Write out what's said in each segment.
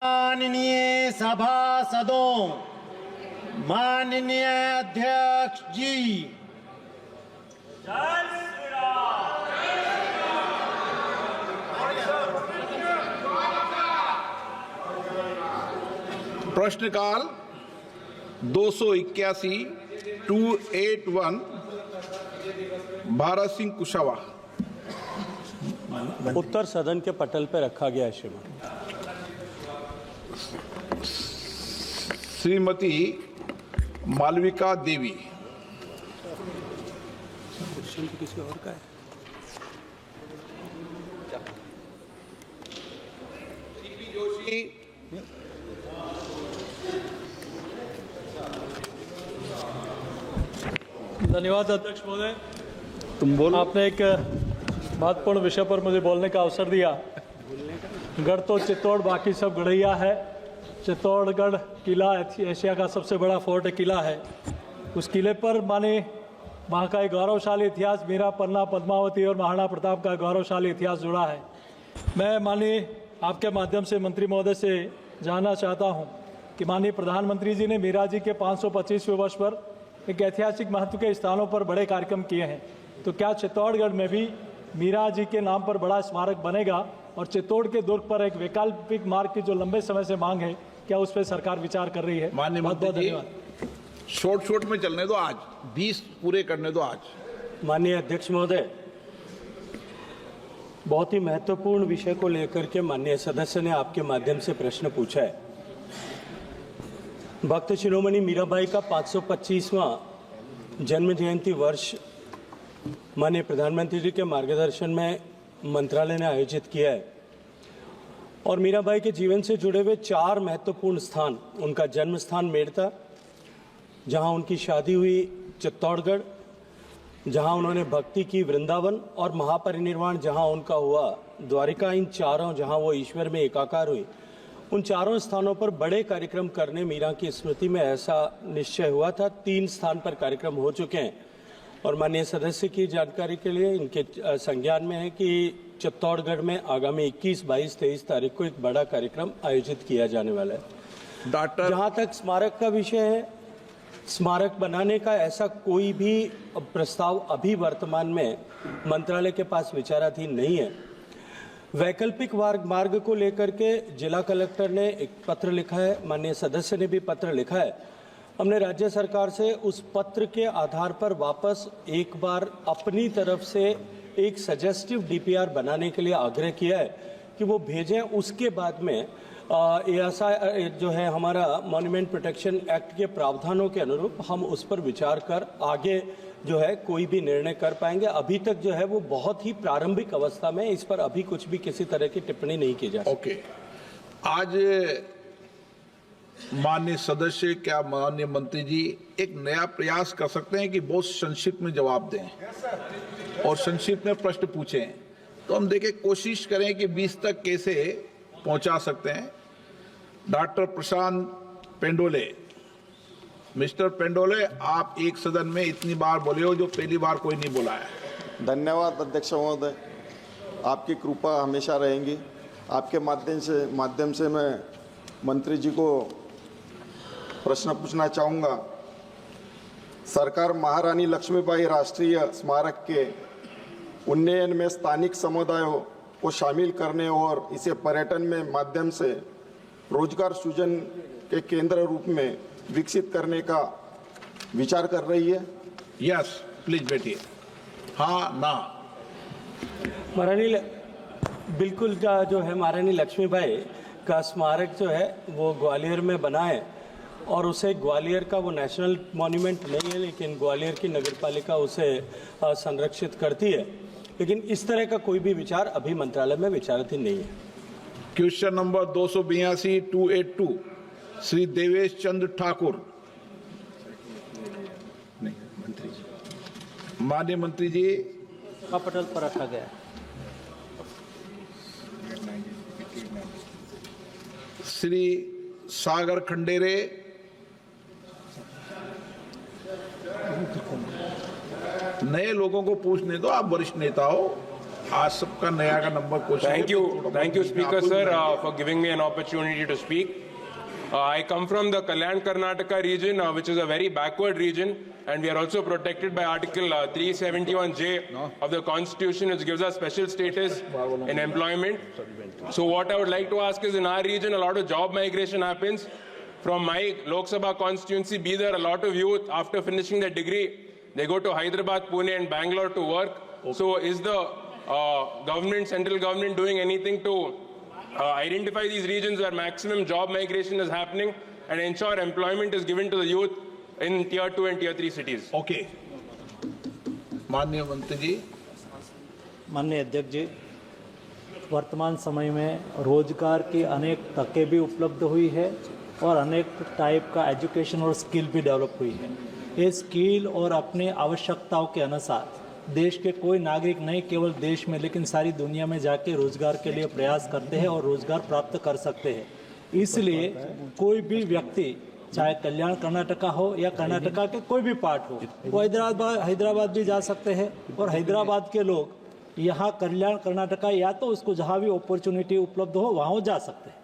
माननीय सभासदों, माननीय अध्यक्ष जी, प्रश्नकाल 281 281 भारत सिंह कुशवाहा। उत्तर सदन के पटल पर रखा गया है श्रीमान। श्रीमती मालविका देवी। क्वेश्चन तो किसी और का है। सीपी जोशी। धन्यवाद अध्यक्ष महोदय। तुम बोलो। आपने एक महत्वपूर्ण विषय पर मुझे बोलने का अवसर दिया। गढ़ तो चित्तौड़, बाकी सब गढ़ैया है। चित्तौड़गढ़ किला एशिया का सबसे बड़ा फोर्ट किला है। उस किले पर माने वहाँ का एक गौरवशाली इतिहास, मीरा, पन्ना, पद्मावती और महाराणा प्रताप का गौरवशाली इतिहास जुड़ा है। मैं माननीय आपके माध्यम से मंत्री महोदय से जानना चाहता हूँ कि माननीय प्रधानमंत्री जी ने मीरा जी के 525वें वर्ष पर एक ऐतिहासिक महत्व के स्थानों पर बड़े कार्यक्रम किए हैं, तो क्या चित्तौड़गढ़ में भी मीरा जी के नाम पर बड़ा स्मारक बनेगा? और चित्तौड़ के दुर्ग पर एक वैकल्पिक मार्ग की जो लंबे समय से मांग है, क्या उस पर सरकार विचार कर रही है? माननीय मंत्री जी, शॉर्ट में चलने दो, आज 20 पूरे करने दो आज। माननीय अध्यक्ष महोदय, बहुत ही महत्वपूर्ण विषय को लेकर के माननीय सदस्य ने आपके माध्यम से प्रश्न पूछा है। भक्त शिरोमणि मीराबाई का 525वां जन्म जयंती वर्ष माननीय प्रधानमंत्री जी के मार्गदर्शन में मंत्रालय ने आयोजित किया है और मीराबाई के जीवन से जुड़े हुए 4 महत्वपूर्ण स्थान, उनका जन्म स्थान मेड़ता, जहां उनकी शादी हुई चित्तौड़गढ़, जहां उन्होंने भक्ति की वृंदावन, और महापरिनिर्वाण जहां उनका हुआ द्वारिका, इन चारों जहां वो ईश्वर में एकाकार हुई, उन चारों स्थानों पर बड़े कार्यक्रम करने मीरा की स्मृति में ऐसा निश्चय हुआ था। 3 स्थान पर कार्यक्रम हो चुके हैं और माननीय सदस्य की जानकारी के लिए इनके संज्ञान में है कि चित्तौड़गढ़ में आगामी 21, 22, 23 तारीख को एक बड़ा कार्यक्रम आयोजित किया जाने वाला है। डॉक्टर, जहां तक स्मारक का विषय है, स्मारक बनाने का ऐसा कोई भी प्रस्ताव अभी वर्तमान में मंत्रालय के पास विचाराधीन नहीं है। वैकल्पिक मार्ग को लेकर के जिला कलेक्टर ने एक पत्र लिखा है, माननीय सदस्य ने भी पत्र लिखा है। हमने राज्य सरकार से उस पत्र के आधार पर वापस एक बार अपनी तरफ से एक सजेस्टिव डीपीआर बनाने के लिए आग्रह किया है कि वो भेजें। उसके बाद में ऐसा जो है हमारा मॉन्यूमेंट प्रोटेक्शन एक्ट के प्रावधानों के अनुरूप हम उस पर विचार कर आगे जो है कोई भी निर्णय कर पाएंगे। अभी तक जो है वो बहुत ही प्रारंभिक अवस्था में, इस पर अभी कुछ भी किसी तरह की टिप्पणी नहीं की जा सकती। ओके, आज माननीय सदस्य, क्या माननीय मंत्री जी एक नया प्रयास कर सकते हैं कि बहुत संक्षिप्त में जवाब दें और संक्षिप्त में प्रश्न पूछें, तो हम देखें, कोशिश करें कि 20 तक कैसे पहुंचा सकते हैं। डॉक्टर प्रशांत पेंडोले। मिस्टर पेंडोले, आप एक सदन में इतनी बार बोले हो जो पहली बार कोई नहीं बोला है। धन्यवाद अध्यक्ष महोदय, आपकी कृपा हमेशा रहेंगी। आपके माध्यम से मैं मंत्री जी को प्रश्न पूछना चाहूँगा। सरकार महारानी लक्ष्मीबाई राष्ट्रीय स्मारक के उन्नयन में स्थानिक समुदायों को शामिल करने और इसे पर्यटन में माध्यम से रोजगार सृजन के केंद्र रूप में विकसित करने का विचार कर रही है। यस, प्लीज बैठिए। हाँ ना? महारानी बिल्कुल जो है महारानी लक्ष्मीबाई का स्मारक जो है वो ग्वालियर में बना है और उसे ग्वालियर का वो नेशनल मॉन्यूमेंट नहीं है, लेकिन ग्वालियर की नगरपालिका उसे संरक्षित करती है। लेकिन इस तरह का कोई भी विचार अभी मंत्रालय में विचाराधीन नहीं है। Question number 282 282 Shri Devesh Chandra Thakur. माननीय मंत्री जी, पटल पर रखा गया है। श्री सागर खंडेरे। नए लोगों को पूछने दो, आप वरिष्ठ नेता हो। आज सबका नया का नंबर कोशिश Thank you, Speaker sir, for giving me an opportunity to speak. I come from the Kalyan Karnataka region, which is a very backward region, and we are also protected by Article 371J of the Constitution, which gives us special status in employment. So what I would like to ask is, in our region, a lot of job migration happens. From my Lok Sabha constituency, Bidar, a lot of youth, after finishing their degree, they go to Hyderabad, Pune, and Bangalore to work. So is the central government doing anything to identify these regions where maximum job migration is happening and ensure employment is given to the youth in tier 2 and tier 3 cities? Okay, माननीय मंत्री जी। माननीय अध्यक्ष जी, वर्तमान समय में रोजगार की अनेक तकें भी उपलब्ध हुई है और अनेक टाइप का एजुकेशन और स्किल भी डेवलप हुई है। ये स्किल और अपनी आवश्यकताओं के अनुसार देश के कोई नागरिक नहीं केवल देश में लेकिन सारी दुनिया में जाके रोजगार के लिए प्रयास करते हैं और रोजगार प्राप्त कर सकते हैं। इसलिए कोई भी व्यक्ति चाहे कल्याण कर्नाटका हो या कर्नाटका के कोई भी पार्ट हो, वो हैदराबाद भी जा सकते हैं और हैदराबाद के लोग यहाँ कल्याण कर्नाटका या तो उसको जहाँ भी अपॉर्चुनिटी उपलब्ध हो वहाँ जा सकते हैं।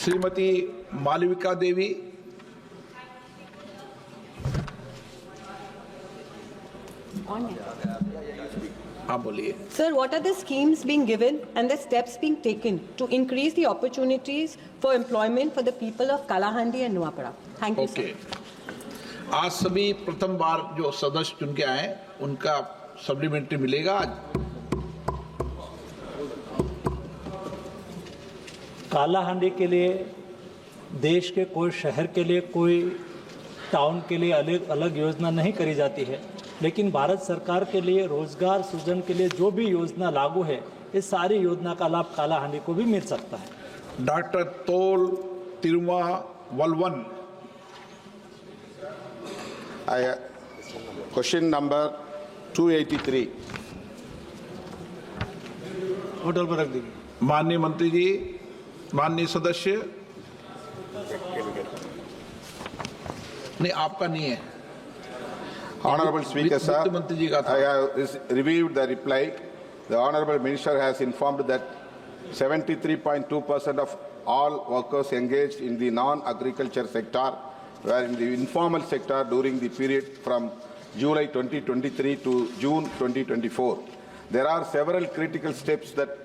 श्रीमती मालविका देवी। हाँ बोलिए। Sir, what are the schemes being given and the steps being taken to increase the opportunities for employment for the people of Kalahandi and Nuapara? Thank you, okay, sir. आज सभी प्रथम बार जो सदस्य चुन के आए उनका सप्लीमेंट्री मिलेगा आज। कालाहांडी के लिए देश के कोई शहर के लिए कोई टाउन के लिए अलग अलग योजना नहीं करी जाती है, लेकिन भारत सरकार के लिए रोजगार सृजन के लिए जो भी योजना लागू है इस सारी योजना का लाभ कालाहांडी को भी मिल सकता है। Doctor Thol Thirumavalavan. Question number 283। Hotel पर रख दीजिए। माननीय मंत्री जी, माननीय सदस्य, नहीं आपका नहीं है। Honorable Speaker, sir, वित्त मंत्री जी का था। I have reviewed the reply. The Honorable Minister has informed that 73.2% of all workers engaged in the non-agriculture sector were in the informal sector during the period from July 2023 to June 2024. There are several critical steps that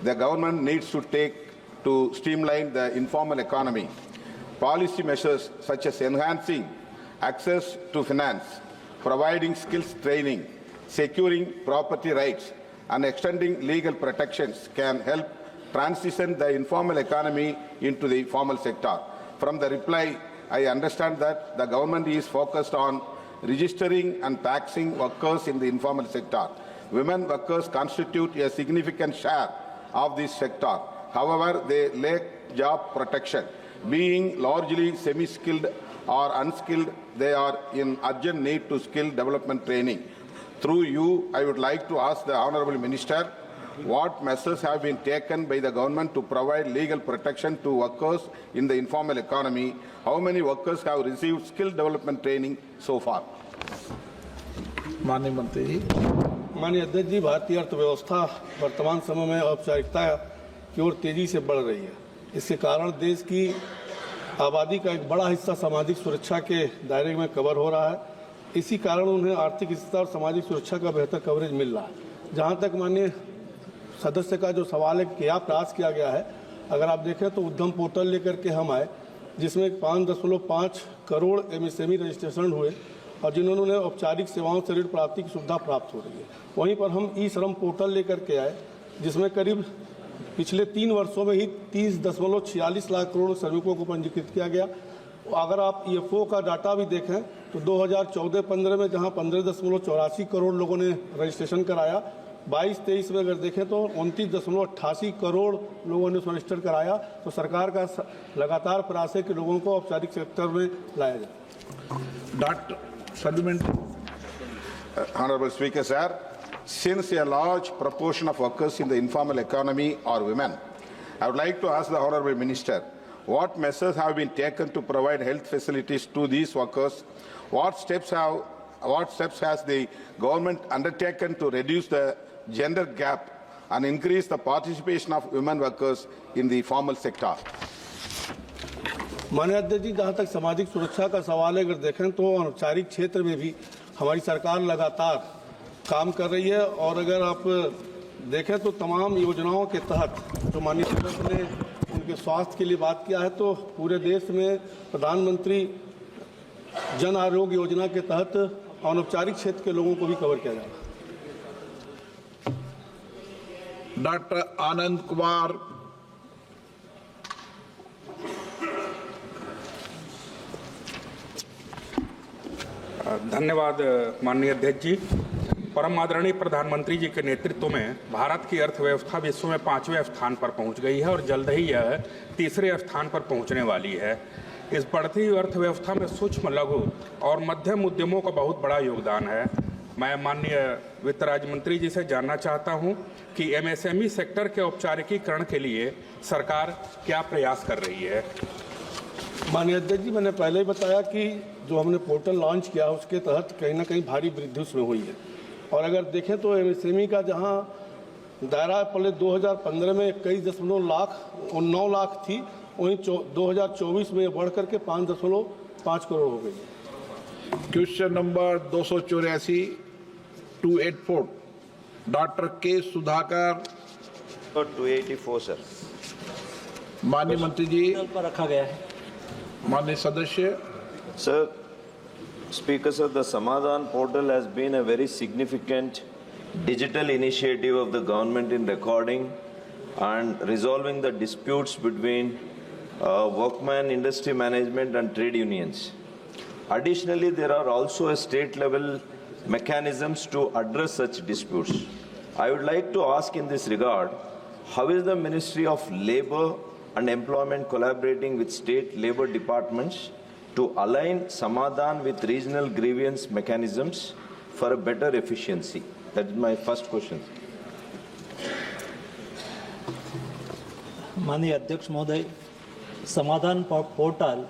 the government needs to take to streamline the informal economy. Policy measures such as enhancing access to finance, providing skills training, securing property rights, and extending legal protections can help transition the informal economy into the formal sector. From the reply, I understand that the government is focused on registering and taxing workers in the informal sector. Women workers constitute a significant share of this sector. However, they lack job protection. Being largely semi-skilled or unskilled, they are in urgent need to skill development training. Through you, I would like to ask the Honorable Minister, what measures have been taken by the government to provide legal protection to workers in the informal economy? How many workers have received skill development training so far? माननीय मंत्री जी। माननीय अध्यक्ष जी, भारतीय अर्थव्यवस्था वर्तमान समय में औपचारिकता की ओर तेजी से बढ़ रही है। इसके कारण देश की आबादी का एक बड़ा हिस्सा सामाजिक सुरक्षा के दायरे में कवर हो रहा है। इसी कारण उन्हें आर्थिक स्थिरता और सामाजिक सुरक्षा का बेहतर कवरेज मिल रहा है। जहां तक माननीय सदस्य का जो सवाल है क्या प्रयास किया गया है, अगर आप देखें तो उद्यम पोर्टल लेकर के हम आए जिसमें 5.5 करोड़ एमएसएमई रजिस्ट्रेशन हुए और जिन्होंने औपचारिक सेवाओं से ऋण प्राप्ति की सुविधा प्राप्त हो रही है। वहीं पर हम ई श्रम पोर्टल लेकर के आए जिसमें करीब पिछले 3 वर्षों में ही 30.46 लाख करोड़ श्रमिकों को पंजीकृत किया गया। अगर आप ईएफओ का डाटा भी देखें तो 2014-15 में जहां 15.84 करोड़ लोगों ने रजिस्ट्रेशन कराया, 22-23 में अगर देखें तो 29.88 करोड़ लोगों ने रजिस्टर कराया। तो सरकार का लगातार प्रयास है कि लोगों को औपचारिक सेक्टर में लाया जाए। Doctor supplementary. Honorable Speaker, sir, since a large proportion of workers in the informal economy are women, I would like to ask the Honorable Minister, what measures have been taken to provide health facilities to these workers? What steps have what steps has the government undertaken to reduce the gender gap and increase the participation of women workers in the formal sector? माननीय अध्यक्ष जी, जहाँ तक सामाजिक सुरक्षा का सवाल है, अगर देखें तो औपचारिक क्षेत्र में भी हमारी सरकार लगातार काम कर रही है। और अगर आप देखें तो तमाम योजनाओं के तहत जो माननीय सदस्य ने उनके स्वास्थ्य के लिए बात किया है, तो पूरे देश में प्रधानमंत्री जन आरोग्य योजना के तहत अनौपचारिक क्षेत्र के लोगों को भी कवर किया जाएगा। डॉक्टर आनंद कुमार। धन्यवाद माननीय अध्यक्ष जी। परम आदरणीय प्रधानमंत्री जी के नेतृत्व में भारत की अर्थव्यवस्था विश्व में 5वें स्थान पर पहुंच गई है और जल्द ही यह 3रे स्थान पर पहुंचने वाली है। इस बढ़ती हुई अर्थव्यवस्था में सूक्ष्म, लघु और मध्यम उद्यमों का बहुत बड़ा योगदान है। मैं माननीय वित्त राज्य मंत्री जी से जानना चाहता हूं कि एमएसएमई सेक्टर के औपचारिकीकरण के लिए सरकार क्या प्रयास कर रही है। माननीय अध्यक्ष जी, मैंने पहले ही बताया कि जो हमने पोर्टल लॉन्च किया उसके तहत कहीं ना कहीं भारी वृद्धि उसमें हुई है। और अगर देखें तो एमएसएमई का जहां दायरा पहले 2015 में 21.9 लाख थी, वहीं 2024 में बढ़ करके 5.5 करोड़ हो गई। क्वेश्चन नंबर 284 284 डॉक्टर के सुधाकर। 284 सर। माननीय मंत्री जी पर रखा गया है। माननीय सदस्य। Sir, Speaker sir, the Samadhan portal has been a very significant digital initiative of the government in recording and resolving the disputes between workmen, industry management and trade unions. Additionally, there are also state level mechanisms to address such disputes. I would like to ask in this regard, how is the Ministry of Labour and Employment collaborating with state labour departments to align Samadhan with regional grievance mechanisms for a better efficiency? That is my first question. माननीय अध्यक्ष महोदय, समाधान portal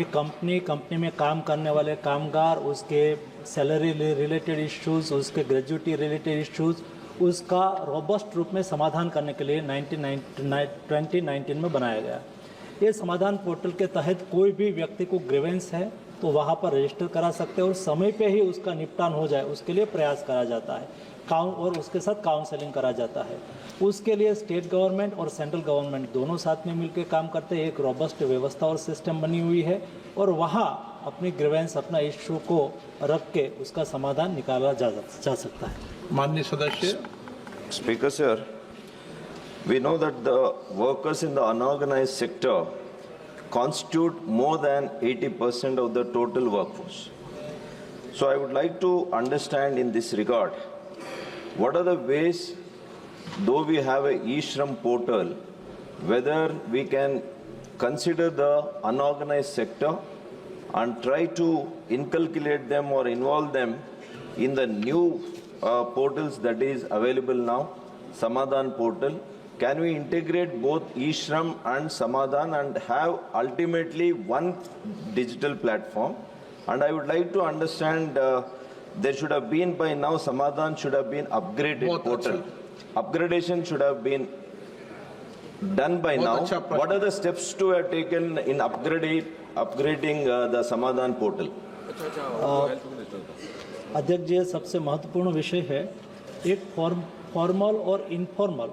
एक company में काम करने वाले कामगार, उसके सैलरी रिलेटेड इश्यूज, उसके ग्रेजुएटी रिलेटेड इश्यूज, उसका रोबस्ट रूप में समाधान करने के लिए 2019 में बनाया गया। ये समाधान पोर्टल के तहत कोई भी व्यक्ति को ग्रीवेंस है तो वहाँ पर रजिस्टर करा सकते हैं और समय पे ही उसका निपटान हो जाए उसके लिए प्रयास करा जाता है, और उसके साथ काउंसलिंग करा जाता है। उसके लिए स्टेट गवर्नमेंट और सेंट्रल गवर्नमेंट दोनों साथ में मिलकर काम करते हैं। एक रोबस्ट व्यवस्था और सिस्टम बनी हुई है और वहाँ अपनी ग्रीवेंस, अपना इश्यू को रख के उसका समाधान निकाला जा सकता है। माननीय सदस्य। Speaker sir, we know that the workers in the unorganized sector constitute more than 80% of the total workforce. So I would like to understand in this regard, what are the ways, though we have a e-Shram portal, whether we can consider the unorganized sector and try to inculcate them or involve them in the new portals that is available now, Samadhan portal. Can we integrate both e-Shram and Samadhan and have ultimately one digital platform? And I would like to understand, there should have been by now, Samadhan should have been upgraded portal. Upgradation should have been done by now. What are the steps to have taken in upgrading the Samadhan portal? अध्यक्ष जी, सबसे महत्वपूर्ण विषय है, एक formal और informal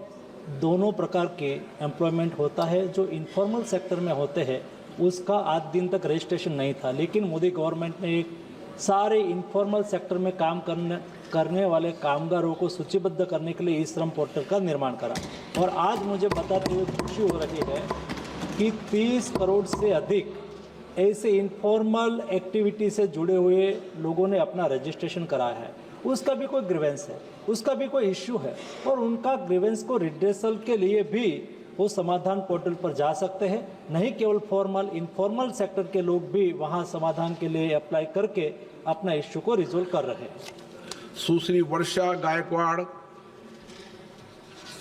दोनों प्रकार के एम्प्लॉयमेंट होता है। जो इनफॉर्मल सेक्टर में होते हैं उसका आज दिन तक रजिस्ट्रेशन नहीं था, लेकिन मोदी गवर्नमेंट ने एक सारे इनफॉर्मल सेक्टर में काम करने वाले कामगारों को सूचीबद्ध करने के लिए ई-श्रम पोर्टल का निर्माण करा। और आज मुझे बताते हुए खुशी हो रही है कि 30 करोड़ से अधिक ऐसे इनफॉर्मल एक्टिविटी से जुड़े हुए लोगों ने अपना रजिस्ट्रेशन कराया है। उसका भी कोई ग्रीवेंस है, उसका भी कोई इश्यू है और उनका ग्रीवेंस को रिड्रेसल के लिए भी वो समाधान पोर्टल पर जा सकते हैं। नहीं केवल फॉर्मल, इनफॉर्मल सेक्टर के लोग भी वहाँ समाधान के लिए अप्लाई करके अपना इश्यू को रिजोल्व कर रहे हैं। सुश्री वर्षा गायकवाड़।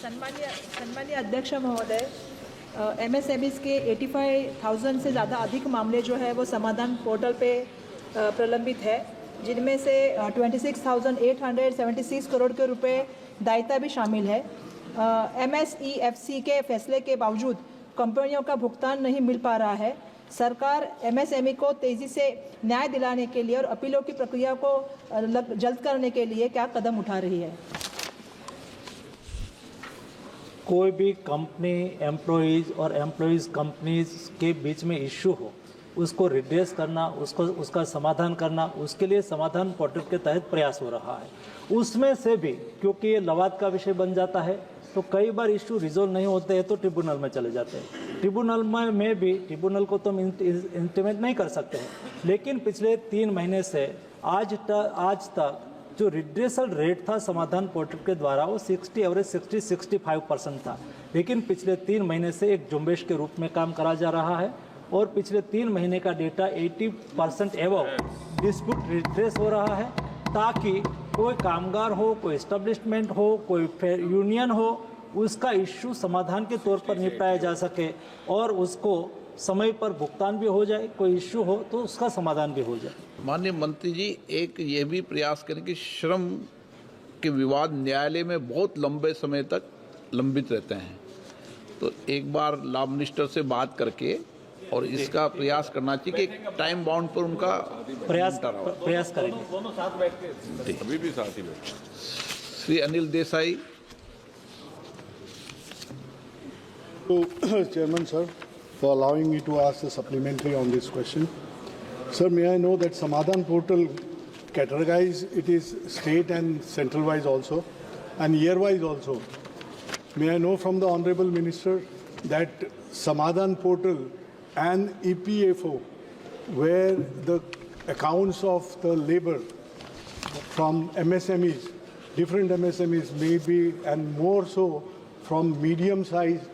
सम्मानीय अध्यक्ष महोदय, MSMEs के 85,000 से ज़्यादा अधिक मामले जो है वो समाधान पोर्टल पे प्रलंबित है। जिनमें से 26,876 करोड़ के रुपए दायित्व भी शामिल है। MSEFC के फैसले के बावजूद कंपनियों का भुगतान नहीं मिल पा रहा है। सरकार MSME को तेजी से न्याय दिलाने के लिए और अपीलों की प्रक्रिया को जल्द करने के लिए क्या कदम उठा रही है? कोई भी कंपनी एम्प्लॉइज़ और एम्प्लॉइज़ कंपनीज के बीच में इश्यू हो, उसको रिड्रेस करना, उसका समाधान करना, उसके लिए समाधान पोर्टल के तहत प्रयास हो रहा है। उसमें से भी क्योंकि ये लवाद का विषय बन जाता है तो कई बार इश्यू रिजोल्व नहीं होते हैं तो ट्रिब्यूनल में चले जाते हैं। ट्रिब्यूनल में भी ट्रिब्यूनल को तो हम इंटीमेट नहीं कर सकते हैं, लेकिन पिछले 3 महीने से आज तक जो रिड्रेसल रेट था समाधान पोर्टल के द्वारा वो 60-65% था, लेकिन पिछले 3 महीने से एक जुम्बेश के रूप में काम करा जा रहा है और पिछले 3 महीने का डेटा 80% एवं डिस्प्यूट रिड्रेस हो रहा है, ताकि कोई कामगार हो, कोई एस्टेब्लिशमेंट हो, कोई यूनियन हो, उसका इश्यू समाधान के तौर पर निपटाया जा सके और उसको समय पर भुगतान भी हो जाए, कोई इश्यू हो तो उसका समाधान भी हो जाए। माननीय मंत्री जी, एक ये भी प्रयास करें कि श्रम के विवाद न्यायालय में बहुत लंबे समय तक लंबित रहते हैं, तो एक बार लॉ मिनिस्टर से बात करके और इसका प्रयास करना चाहिए कि टाइम बाउंड पर उनका प्रयास करेंगे। अभी भी साथ ही बैठे Shri Anil Desai. Chairman sir, for allowing me to ask a supplementary on this question. Sir, may I know that Samadhan portal categorize it is state and central wise also and year wise also. May I know from the Honorable Minister that Samadhan portal and EPFO, where the accounts of the labor from MSMEs, different MSMEs may be, and more so from medium-sized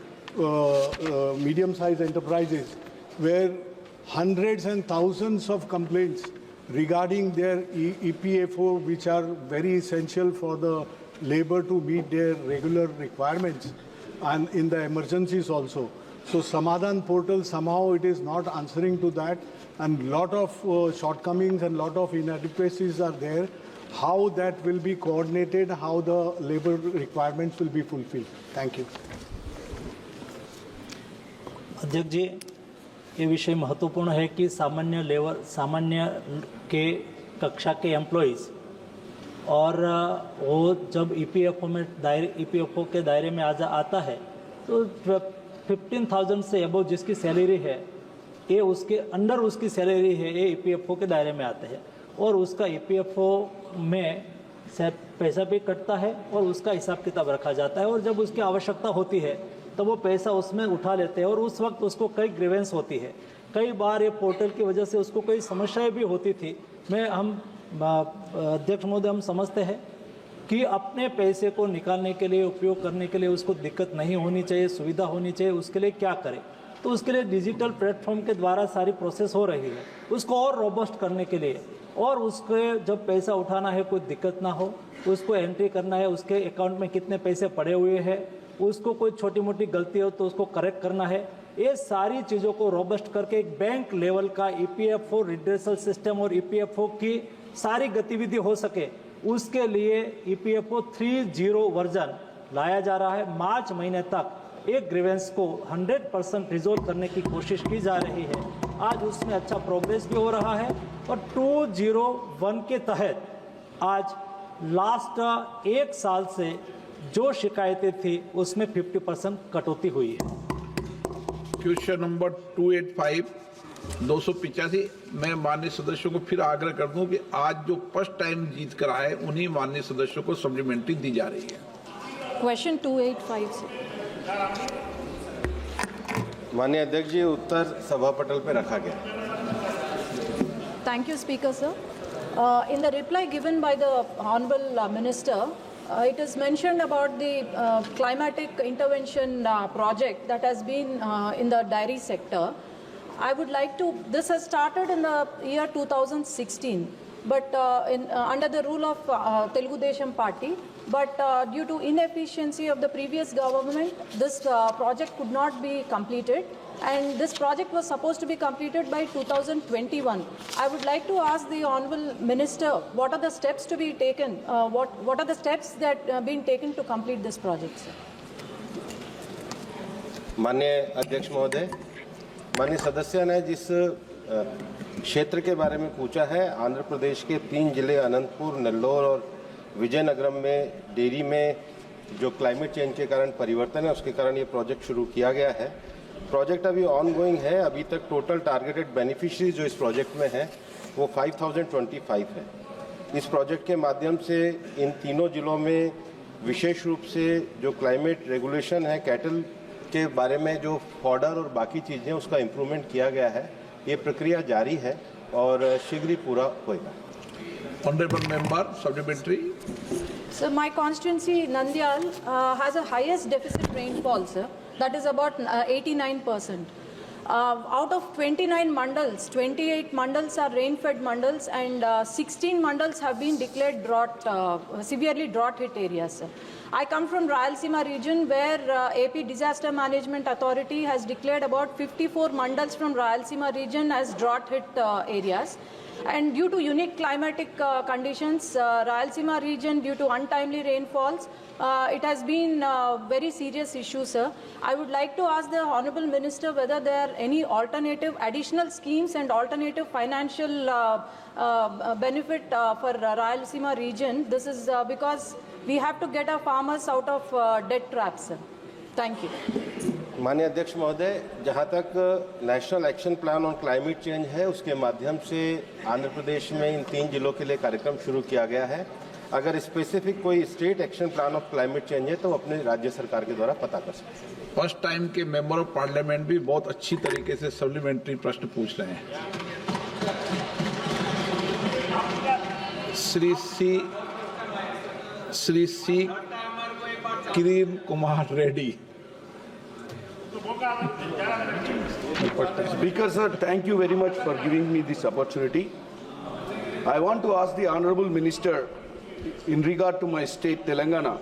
enterprises, where hundreds and thousands of complaints regarding their EPFO, which are very essential for the labor to meet their regular requirements and in the emergencies also. So Samadhan portal, somehow it is not answering to that, and lot of shortcomings and lot of inadequacies are there. How that will be coordinated, how the labor requirements will be fulfilled. Thank you. अध्यक्ष जी, ये विषय महत्वपूर्ण है कि सामान्य के कक्षा के एम्प्लॉइज़ और वो जब ईपीएफओ के दायरे में आता है तो 15,000 से अबव जिसकी सैलरी है, ये उसके अंडर उसकी सैलरी है, ये ईपीएफओ के दायरे में आते हैं और उसका ईपीएफओ में पैसा भी कटता है और उसका हिसाब किताब रखा जाता है, और जब उसकी आवश्यकता होती है तो वो पैसा उसमें उठा लेते हैं और उस वक्त उसको कई ग्रीवेंस होती है। कई बार ये पोर्टल की वजह से उसको कई समस्याएं भी होती थी। अध्यक्ष महोदय, हम समझते हैं कि अपने पैसे को निकालने के लिए, उपयोग करने के लिए उसको दिक्कत नहीं होनी चाहिए, सुविधा होनी चाहिए। उसके लिए क्या करें? तो उसके लिए डिजिटल प्लेटफॉर्म के द्वारा सारी प्रोसेस हो रही है, उसको और रोबस्ट करने के लिए, और उसके जब पैसा उठाना है कोई दिक्कत ना हो, उसको एंट्री करना है, उसके अकाउंट में कितने पैसे पड़े हुए हैं, उसको कोई छोटी मोटी गलती हो तो उसको करेक्ट करना है। ये सारी चीज़ों को रोबस्ट करके एक बैंक लेवल का ईपीएफओ रिड्रेसल सिस्टम और ईपीएफओ की सारी गतिविधि हो सके, उसके लिए ईपीएफओ 3.0 वर्जन लाया जा रहा है। मार्च महीने तक एक ग्रीवेंस को 100% रिजोल्व करने की कोशिश की जा रही है। आज उसमें अच्छा प्रोग्रेस भी हो रहा है और 201 के तहत आज लास्ट 1 साल से जो शिकायतें थी उसमें 50% कटौती हुई है। क्वेश्चन नंबर 285 मैं माननीय सदस्यों को फिर आग्रह कर दूं कि आज जो फर्स्ट टाइम जीत कर आए उन्हीं माननीय सदस्यों को सप्लीमेंट्री दी जा रही है। क्वेश्चन 285 से। माननीय अध्यक्ष जी, उत्तर सभा पटल पर रखा गया। Thank you, Speaker, sir. In the reply given by the Honorable Minister, it is mentioned about the climatic intervention project that has been in the dairy sector. I would like to, this has started in the year 2016, but under the rule of Telugu Desam Party, but due to inefficiency of the previous government, this project could not be completed. And this project was supposed to be completed by 2021. I would like to ask the Honourable Minister, what are the steps to be taken? What are the steps that are being taken to complete this project, sir? माननीय अध्यक्ष महोदय, माननीय सदस्य ने जिस क्षेत्र के बारे में पूछा है, आंध्र प्रदेश के 3 जिले अनंतपुर, नेल्लोर और विजयनगरम में डेयरी में जो क्लाइमेट चेंज के कारण परिवर्तन है, उसके कारण ये प्रोजेक्ट शुरू किया गया है। प्रोजेक्ट अभी ऑनगोइंग है। अभी तक टोटल टारगेटेड बेनिफिशरीज जो इस प्रोजेक्ट में है वो 5025 है। इस प्रोजेक्ट के माध्यम से इन तीनों जिलों में विशेष रूप से जो क्लाइमेट रेगुलेशन है, कैटल के बारे में जो फॉडर और बाकी चीज़ें उसका इम्प्रूवमेंट किया गया है। ये प्रक्रिया जारी है और शीघ्र ही पूरा होगा। Honorable member, supplementary. So my constituency, Nandyal, has a highest deficit rainfall, sir. That is about 89%. Out of 29 mandals, 28 mandals are rain-fed mandals, and 16 mandals have been declared drought, severely drought-hit areas, sir. I come from Rayalaseema region, where AP Disaster Management Authority has declared about 54 mandals from Rayalaseema region as drought-hit areas. And due to unique climatic conditions, Rayalaseema region, due to untimely rainfalls, it has been a very serious issue, sir. I would like to ask the Honourable Minister whether there are any alternative additional schemes and alternative financial benefit for Rayalaseema region. This is because we have to get our farmers out of debt traps, sir. Thank you. माननीय अध्यक्ष महोदय, जहाँ तक national action plan on climate change है, उसके माध्यम से आंध्र प्रदेश में इन 3 जिलों के लिए कार्यक्रम शुरू किया गया है। अगर स्पेसिफिक कोई state action plan of climate change है तो अपने राज्य सरकार के द्वारा पता कर सकते हैं। फर्स्ट टाइम के मेंबर ऑफ पार्लियामेंट भी बहुत अच्छी तरीके से सप्लीमेंट्री प्रश्न पूछ रहे हैं। श्री सी Kiran Kumar Reddy. Speaker sir, thank you very much for giving me this opportunity. I want to ask the Honourable Minister in regard to my state Telangana,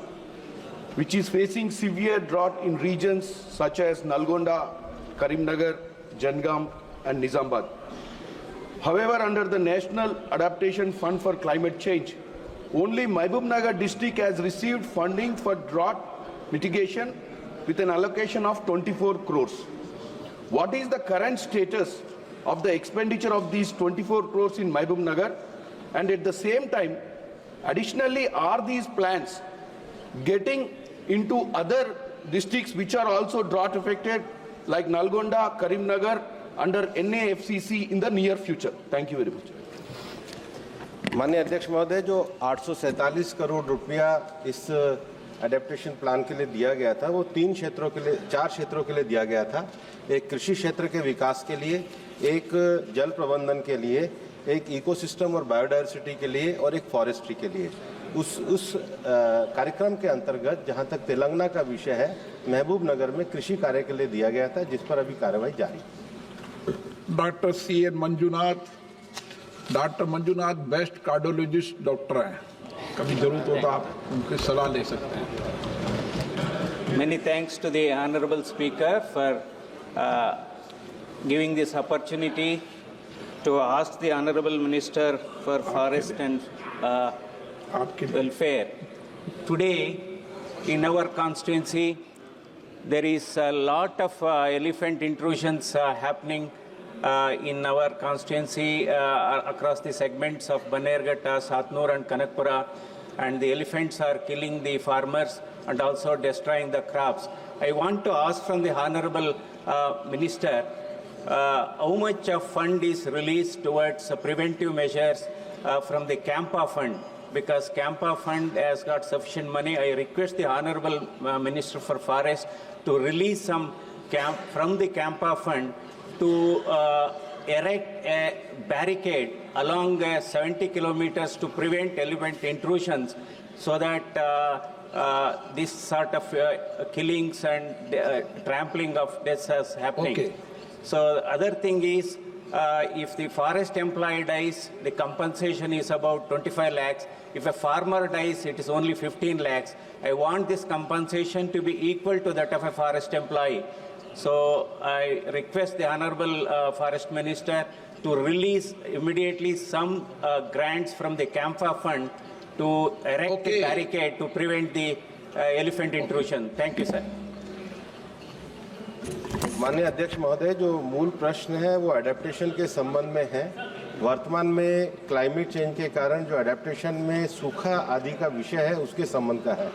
which is facing severe drought in regions such as Nalgonda, Karimnagar, Jangam and Nizamabad. However, under the National Adaptation Fund for Climate Change, only Mahbubnagar district has received funding for drought mitigation with an allocation of 24 crores. What is the current status of the expenditure of these 24 crores in Mahbubnagar? And at the same time, additionally, are these plans getting into other districts which are also drought affected like Nalgonda, Karimnagar under NAFCC in the near future? Thank you very much. माननीय अध्यक्ष महोदय, जो 847 करोड़ रुपया इस adaptation plan के लिए दिया गया था, वो 4 क्षेत्रों के लिए दिया गया था। एक कृषि क्षेत्र के विकास के लिए, एक जल प्रबंधन के लिए, एक इकोसिस्टम और बायोडायवर्सिटी के लिए और एक फॉरेस्ट्री के लिए। उस कार्यक्रम के अंतर्गत जहां तक तेलंगाना का विषय है, महबूबनगर में कृषि कार्य के लिए दिया गया था, जिस पर अभी कार्रवाई जारी है। Doctor CN Manjunath. Doctor Manjunath best cardiologist doctor हैं, कभी जरूरत हो तो आप उनकी सलाह ले सकते हैं। Many thanks to the Honourable Speaker for giving this opportunity to ask the Honourable Minister for Forest and Welfare. Today, in our constituency, there is a lot of elephant intrusions happening in our constituency across the segments of Banerghatta, Satnur and Kanakpura, and the elephants are killing the farmers and also destroying the crops. I want to ask from the Honourable Minister, how much of fund is released towards preventive measures from the Campa fund? Because Campa fund has got sufficient money. I request the Honourable Minister for Forest to release some from the Campa fund to erect a barricade along 70 kilometers to prevent elephant intrusions, so that this sort of killings and trampling of deaths is happening. Okay. So the other thing is, if the forest employee dies, the compensation is about 25 lakhs. If a farmer dies, it is only 15 lakhs. I want this compensation to be equal to that of a forest employee. So I request the Honorable Forest Minister to release immediately some grants from the Campa fund to erect a barricade to prevent the elephant intrusion. Thank you, sir. माननीय अध्यक्ष महोदय, जो मूल प्रश्न है वो adaptation के संबंध में है। वर्तमान में क्लाइमेट चेंज के कारण जो एडेप्टेशन में सूखा आदि का विषय है उसके संबंध का है।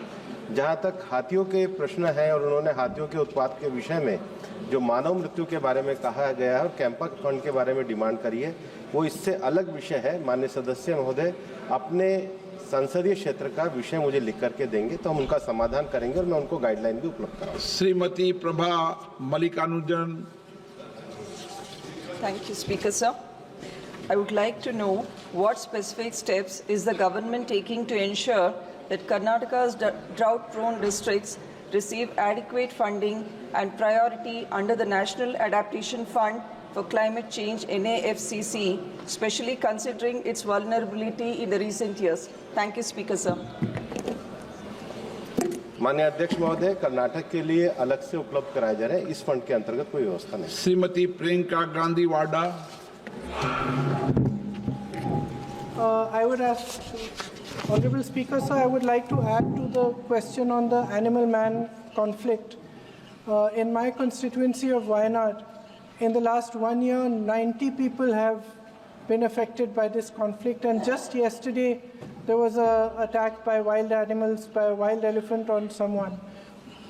जहां तक हाथियों के प्रश्न है और उन्होंने हाथियों के उत्पात के विषय में जो मानव मृत्यु के बारे में कहा गया है और कैंपा फंड के बारे में डिमांड करी है, वो इससे अलग विषय है। माननीय सदस्य महोदय अपने संसदीय क्षेत्र का विषय मुझे लिख करके देंगे तो हम उनका समाधान करेंगे और मैं उनको गाइडलाइन भी उपलब्ध कराऊंगा। Shrimati Prabha Mallikarjun. Thank you, Speaker, sir. I would like to know what specific steps is the government taking to ensure that Karnataka's drought-prone districts receive adequate funding and priority under the National Adaptation Fund for Climate Change NAFCC, especially considering its vulnerability in the recent years. Thank you, Speaker, sir. माननीय अध्यक्ष महोदय, कर्नाटक के लिए अलग से उपलब्ध कराए जा रहे हैं, इस फंड के अंतर्गत कोई व्यवस्था नहीं। श्रीमती प्रियंका गांधी वाडा। I would ask, Honorable Speaker, sir, I would like to add to the question on the animal-man conflict. In my constituency of Wayanad, in the last 1 year, 90 people have been affected by this conflict, and just yesterday there was an attack by wild animals, by a wild elephant on someone.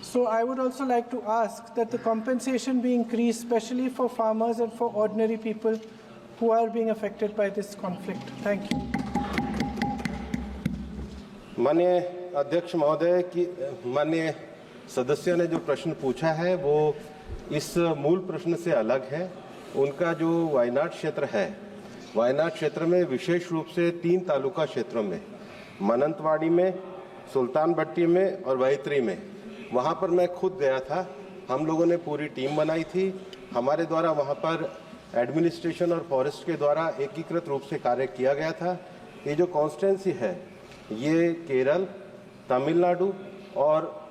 So I would also like to ask that the compensation be increased, especially for farmers and for ordinary people who are being affected by this conflict. Thank you. माननीय अध्यक्ष महोदय की माननीय सदस्यों ने जो प्रश्न पूछा है वो इस मूल प्रश्न से अलग है। उनका जो वायनाड क्षेत्र है, वायनाड क्षेत्र में विशेष रूप से 3 तालुका क्षेत्रों में, मनंतवाड़ी में, सुल्तान बट्टी में और वैतरी में, वहाँ पर मैं खुद गया था। हम लोगों ने पूरी टीम बनाई थी। हमारे द्वारा वहाँ पर एडमिनिस्ट्रेशन और फॉरेस्ट के द्वारा एकीकृत रूप से कार्य किया गया था। ये जो कॉन्स्टिट्यूंसी है ये केरल, तमिलनाडु और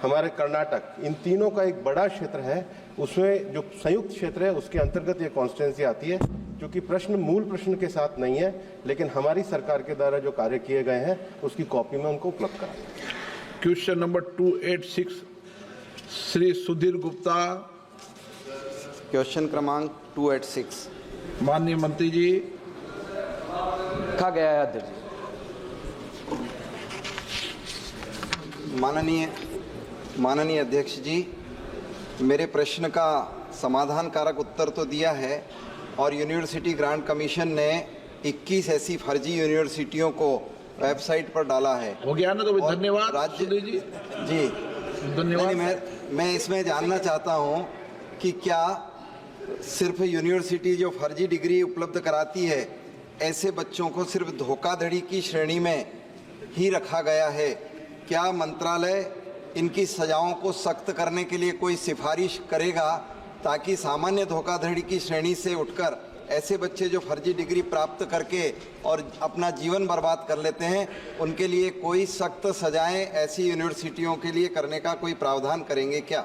हमारे कर्नाटक, इन तीनों का एक बड़ा क्षेत्र है। उसमें जो संयुक्त क्षेत्र है उसके अंतर्गत ये कॉन्स्टिट्यूंसी आती है। क्योंकि प्रश्न मूल प्रश्न के साथ नहीं है, लेकिन हमारी सरकार के द्वारा जो कार्य किए गए हैं उसकी कॉपी में उनको उपलब्ध कराएंगे। Question number 286 Shri Sudhir Gupta. Question क्रमांक 286 माननीय मंत्री जी। कहा गया है अध्यक्ष जी। माननीय अध्यक्ष जी, मेरे प्रश्न का समाधानकारक उत्तर तो दिया है और यूनिवर्सिटी ग्रांट कमीशन ने 21 ऐसी फर्जी यूनिवर्सिटियों को वेबसाइट पर डाला है। हो गया ना, तो धन्यवाद राज्य जी धन्यवाद। मैं इसमें जानना चाहता हूं कि क्या सिर्फ यूनिवर्सिटी जो फर्जी डिग्री उपलब्ध कराती है ऐसे बच्चों को सिर्फ धोखाधड़ी की श्रेणी में ही रखा गया है? क्या मंत्रालय इनकी सजाओं को सख्त करने के लिए कोई सिफारिश करेगा ताकि सामान्य धोखाधड़ी की श्रेणी से उठकर ऐसे बच्चे जो फर्जी डिग्री प्राप्त करके और अपना जीवन बर्बाद कर लेते हैं उनके लिए कोई सख्त सजाएं ऐसी यूनिवर्सिटियों के लिए करने का कोई प्रावधान करेंगे क्या?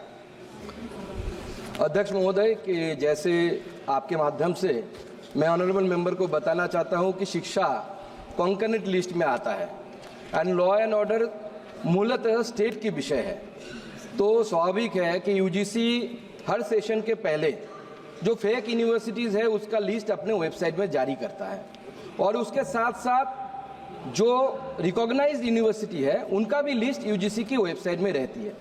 अध्यक्ष महोदय, कि जैसे आपके माध्यम से मैं ऑनरेबल मेंबर को बताना चाहता हूं कि शिक्षा कॉन्करेंट लिस्ट में आता है एंड लॉ एंड ऑर्डर मूलतः स्टेट की विषय है। तो स्वाभाविक है कि यूजीसी हर सेशन के पहले जो फेक यूनिवर्सिटीज़ है उसका लिस्ट अपने वेबसाइट में जारी करता है और उसके साथ साथ जो रिकॉग्नाइज्ड यूनिवर्सिटी है उनका भी लिस्ट यूजीसी की वेबसाइट में रहती है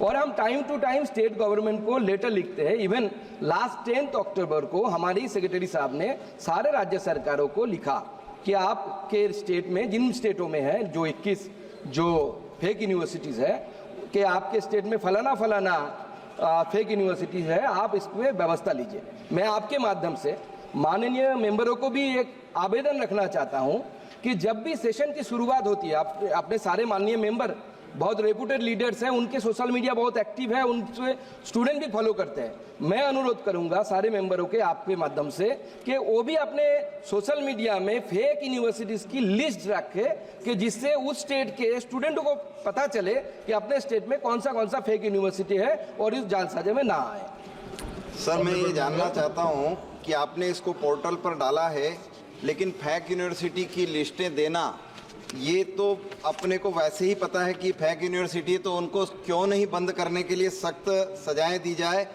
और हम time to time state government को लेटर लिखते हैं। इवन लास्ट 10 अक्टूबर को हमारी सेक्रेटरी साहब ने सारे राज्य सरकारों को लिखा कि आपके स्टेट में, जिन स्टेटों में है जो 21 जो फेक यूनिवर्सिटीज़ है, कि आपके स्टेट में फलाना फेक यूनिवर्सिटीज़ है, आप इसमें व्यवस्था लीजिए। मैं आपके माध्यम से माननीय मेंबरों को भी एक आवेदन रखना चाहता हूं कि जब भी सेशन की शुरुआत होती है, अपने सारे माननीय मेंबर बहुत रेपुटेड लीडर्स हैं, उनके सोशल मीडिया बहुत एक्टिव है, उनसे स्टूडेंट भी फॉलो करते हैं। मैं अनुरोध करूंगा सारे मेंबरों के आपके माध्यम से कि वो भी अपने सोशल मीडिया में फेक यूनिवर्सिटीज की लिस्ट रखे कि जिससे उस स्टेट के स्टूडेंटों को पता चले कि अपने स्टेट में कौन सा फेक यूनिवर्सिटी है और इस जालसाजी में ना आए। सर, मैं ये जानना चाहता हूँ कि आपने इसको पोर्टल पर डाला है, लेकिन फेक यूनिवर्सिटी की लिस्टें देना, ये तो अपने को वैसे ही पता है कि फेक यूनिवर्सिटी है, तो उनको क्यों नहीं बंद करने के लिए सख्त सजाएं दी जाए।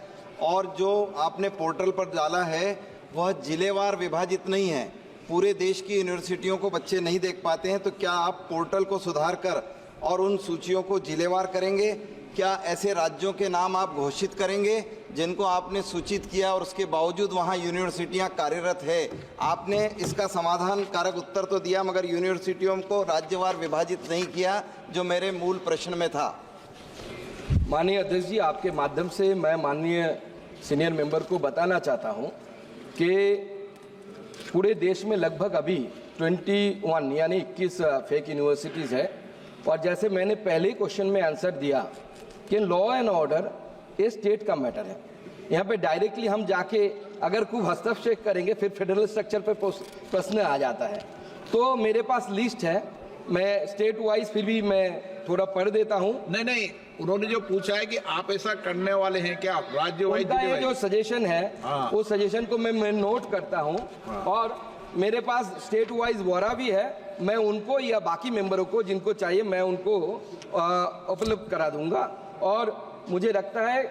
और जो आपने पोर्टल पर डाला है वह जिलेवार विभाजित नहीं है, पूरे देश की यूनिवर्सिटियों को बच्चे नहीं देख पाते हैं, तो क्या आप पोर्टल को सुधार कर और उन सूचियों को जिलेवार करेंगे? क्या ऐसे राज्यों के नाम आप घोषित करेंगे जिनको आपने सूचित किया और उसके बावजूद वहाँ यूनिवर्सिटियाँ कार्यरत है? आपने इसका समाधान कारक उत्तर तो दिया, मगर यूनिवर्सिटियों को राज्यवार विभाजित नहीं किया, जो मेरे मूल प्रश्न में था। माननीय अध्यक्ष जी, आपके माध्यम से मैं माननीय सीनियर मेंबर को बताना चाहता हूं कि पूरे देश में लगभग अभी 21 यानी 21 फेक यूनिवर्सिटीज़ है। और जैसे मैंने पहले ही क्वेश्चन में आंसर दिया कि लॉ एंड ऑर्डर ये स्टेट का मैटर है। यहाँ पे डायरेक्टली हम जाके अगर खूब हस्तक्षेप करेंगे फिर फेडरल स्ट्रक्चर पे प्रश्न आ जाता है। तो मेरे पास लिस्ट है, मैं स्टेट वाइज फिर भी मैं थोड़ा पढ़ देता हूँ। नहीं, उन्होंने जो पूछा है कि आप ऐसा करने वाले हैं क्या, राज्य वाइज? उनका ये जो सजेशन है वो सजेशन को मैं नोट करता हूँ और मेरे पास स्टेट वाइज वॉरा भी है, मैं उनको या बाकी मेंबरों को जिनको चाहिए मैं उनको उपलब्ध करा दूंगा। और मुझे लगता है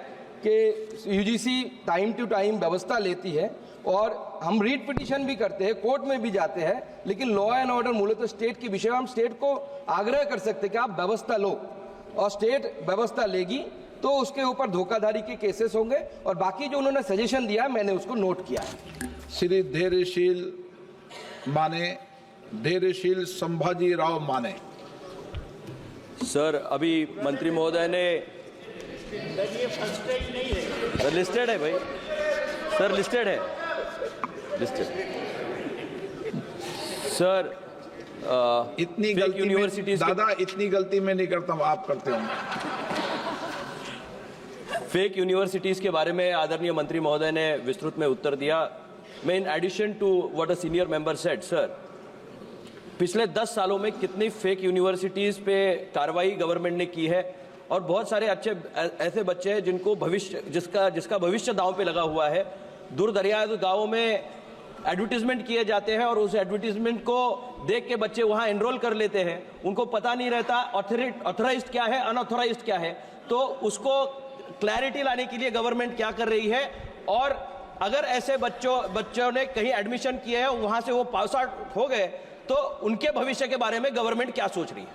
कि यूजीसी टाइम टू टाइम व्यवस्था लेती है और हम रीट पिटीशन भी करते हैं, कोर्ट में भी जाते हैं, लेकिन लॉ एंड ऑर्डर मूलतः स्टेट के विषय में हम स्टेट को आग्रह कर सकते हैं कि आप व्यवस्था लो, और स्टेट व्यवस्था लेगी तो उसके ऊपर धोखाधड़ी के केसेस होंगे। और बाकी जो उन्होंने सजेशन दिया मैंने उसको नोट किया है। श्री धैर्यशील संभाजी राव माने। सर, अभी मंत्री महोदय ने सर लिस्टेड है भाई, सर लिस्टेड है, लिस्टेड सर। इतनी गलती यूनिवर्सिटी दादा, इतनी गलती मैं नहीं करता हूं, आप करते हो। फेक यूनिवर्सिटीज के बारे में आदरणीय मंत्री महोदय ने विस्तृत में उत्तर दिया। मैं in addition to what a senior member said, sir, पिछले 10 सालों में कितनी फेक यूनिवर्सिटीज पे कार्रवाई गवर्नमेंट ने की है, और बहुत सारे अच्छे ऐसे बच्चे हैं जिनको भविष्य जिसका भविष्य दांव पे लगा हुआ है। दूर दरियाद गाँवों में एडवर्टीजमेंट किए जाते हैं और उस एडवर्टीजमेंट को देख के बच्चे वहां एनरोल कर लेते हैं, उनको पता नहीं रहता ऑथराइज्ड क्या है, अनऑथराइज्ड क्या है। तो उसको क्लैरिटी लाने के लिए गवर्नमेंट क्या कर रही है, और अगर ऐसे बच्चों ने कहीं एडमिशन किया है वहां से वो पास आउट हो गए तो उनके भविष्य के बारे में गवर्नमेंट क्या सोच रही है?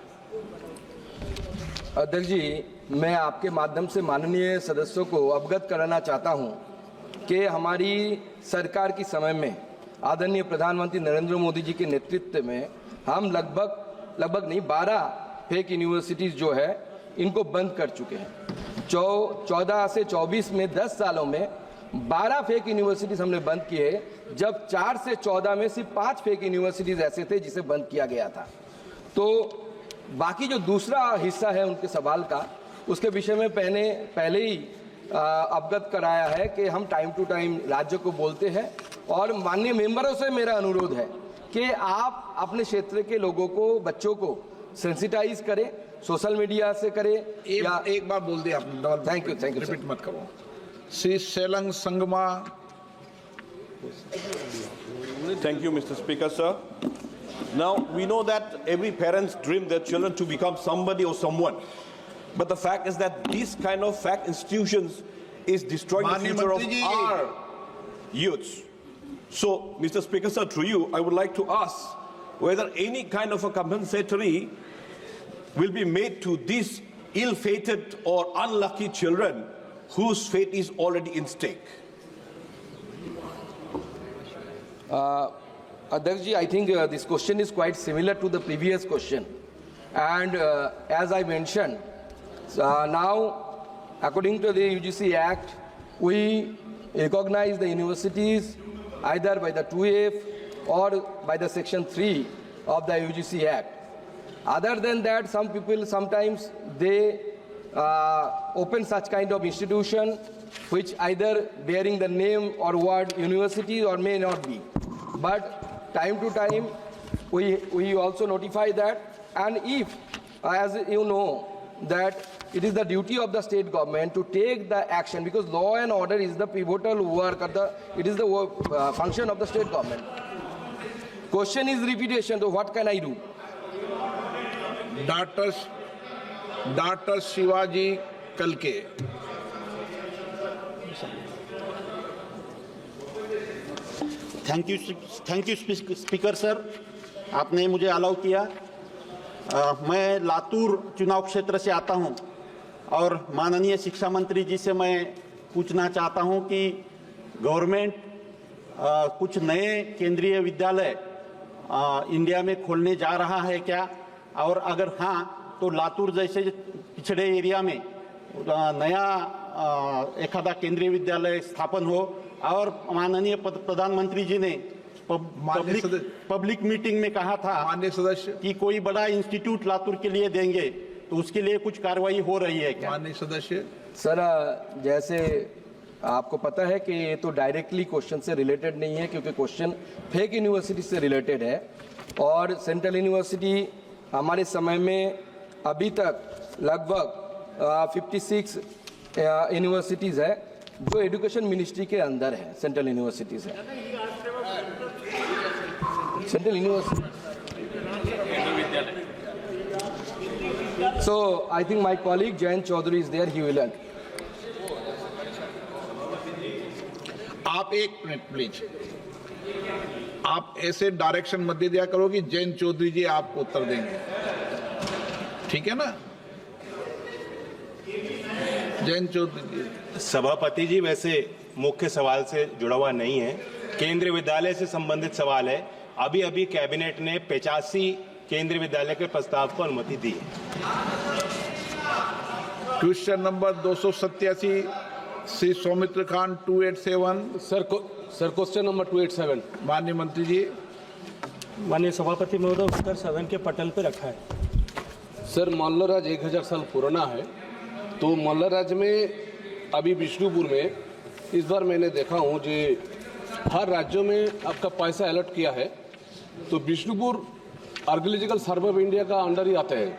अध्यक्ष जी, मैं आपके माध्यम से माननीय सदस्यों को अवगत कराना चाहता हूं कि हमारी सरकार के समय में आदरणीय प्रधानमंत्री नरेंद्र मोदी जी के नेतृत्व में हम लगभग नहीं 12 फेक यूनिवर्सिटीज जो है इनको बंद कर चुके हैं। 14 से 24 में 10 सालों में 12 फेक यूनिवर्सिटीज हमने बंद किए, जब 4 से 14 में सिर्फ 5 फेक यूनिवर्सिटीज ऐसे थे जिसे बंद किया गया था। तो बाकी जो दूसरा हिस्सा है उनके सवाल का, उसके विषय में पहले ही अवगत कराया है कि हम टाइम टू टाइम राज्य को बोलते हैं। और माननीय मेंबरों से मेरा अनुरोध है कि आप अपने क्षेत्र के लोगों को, बच्चों को सेंसिटाइज करें, सोशल मीडिया से करें। एक बार बोल दिया आपने, थैंक यू रिपीट मत करो। Shri Saleng Sangma. Thank you, Mr. Speaker, sir. Now, we know that every parent's dream their children to become somebody or someone. But the fact is that these kind of fact institutions is destroying the future of our youths. So, Mr. Speaker, sir, through you, I would like to ask whether any kind of a compensatory will be made to these ill-fated or unlucky children whose fate is already in stake. Adhyaksh ji, I think this question is quite similar to the previous question. And as I mentioned, now, according to the UGC Act, we recognize the universities either by the 2F or by the Section 3 of the UGC Act. Other than that, some people sometimes they open such kind of institution which either bearing the name or word university or may not be. But time to time, we also notify that, and if, as you know, that it is the duty of the state government to take the action, because law and order is the pivotal work of it is the function of the state government. Question is repetition, so what can I do? Doctor Shivaji Kalge. Thank you speaker sir, आपने मुझे allow किया। मैं लातूर चुनाव क्षेत्र से आता हूं और माननीय शिक्षा मंत्री जी से मैं पूछना चाहता हूं कि गवर्नमेंट कुछ नए केंद्रीय विद्यालय इंडिया में खोलने जा रहा है क्या, और अगर हाँ तो लातूर जैसे पिछड़े एरिया में नया एखादा केंद्रीय विद्यालय स्थापन हो। और माननीय प्रधानमंत्री जी ने पब्लिक मीटिंग में कहा था माननीय सदस्य कि कोई बड़ा इंस्टीट्यूट लातूर के लिए देंगे, तो उसके लिए कुछ कार्रवाई हो रही है क्या? माननीय सदस्य सर, जैसे आपको पता है कि ये तो डायरेक्टली क्वेश्चन से रिलेटेड नहीं है, क्योंकि क्वेश्चन फेक यूनिवर्सिटी से रिलेटेड है। और सेंट्रल यूनिवर्सिटी हमारे समय में अभी तक लगभग 56 यूनिवर्सिटीज़ है जो एजुकेशन मिनिस्ट्री के अंदर है। सेंट्रल यूनिवर्सिटीज़ है, central university. So I think my colleague Jayant Chaudhary is there, he will learn. आप एक मिनट प्लीज, आप ऐसे डायरेक्शन मत दे दिया करो कि जयंत चौधरी जी आपको उत्तर देंगे, ठीक है ना? जयंत चौधरी जी। सभापति जी, वैसे मुख्य सवाल से जुड़ा हुआ नहीं है, केंद्रीय विद्यालय से संबंधित सवाल है। अभी अभी कैबिनेट ने 85 केंद्रीय विद्यालय के प्रस्ताव को अनुमति दी है। Question number 287 Shri Saumitra Khan 287। Sir question number 287। माननीय मंत्री जी। माननीय सभापति महोदय, उत्तर सदन के पटल पर रखा है। सर, मल्ल राज्य 1000 साल पुराना है, तो मल्ल राज्य में अभी विष्णुपुर में इस बार मैंने देखा हूँ कि हर राज्यों में आपका पैसा अलॉट किया है, तो Vishnupur archaeological survey of India का अंडर ही आता है।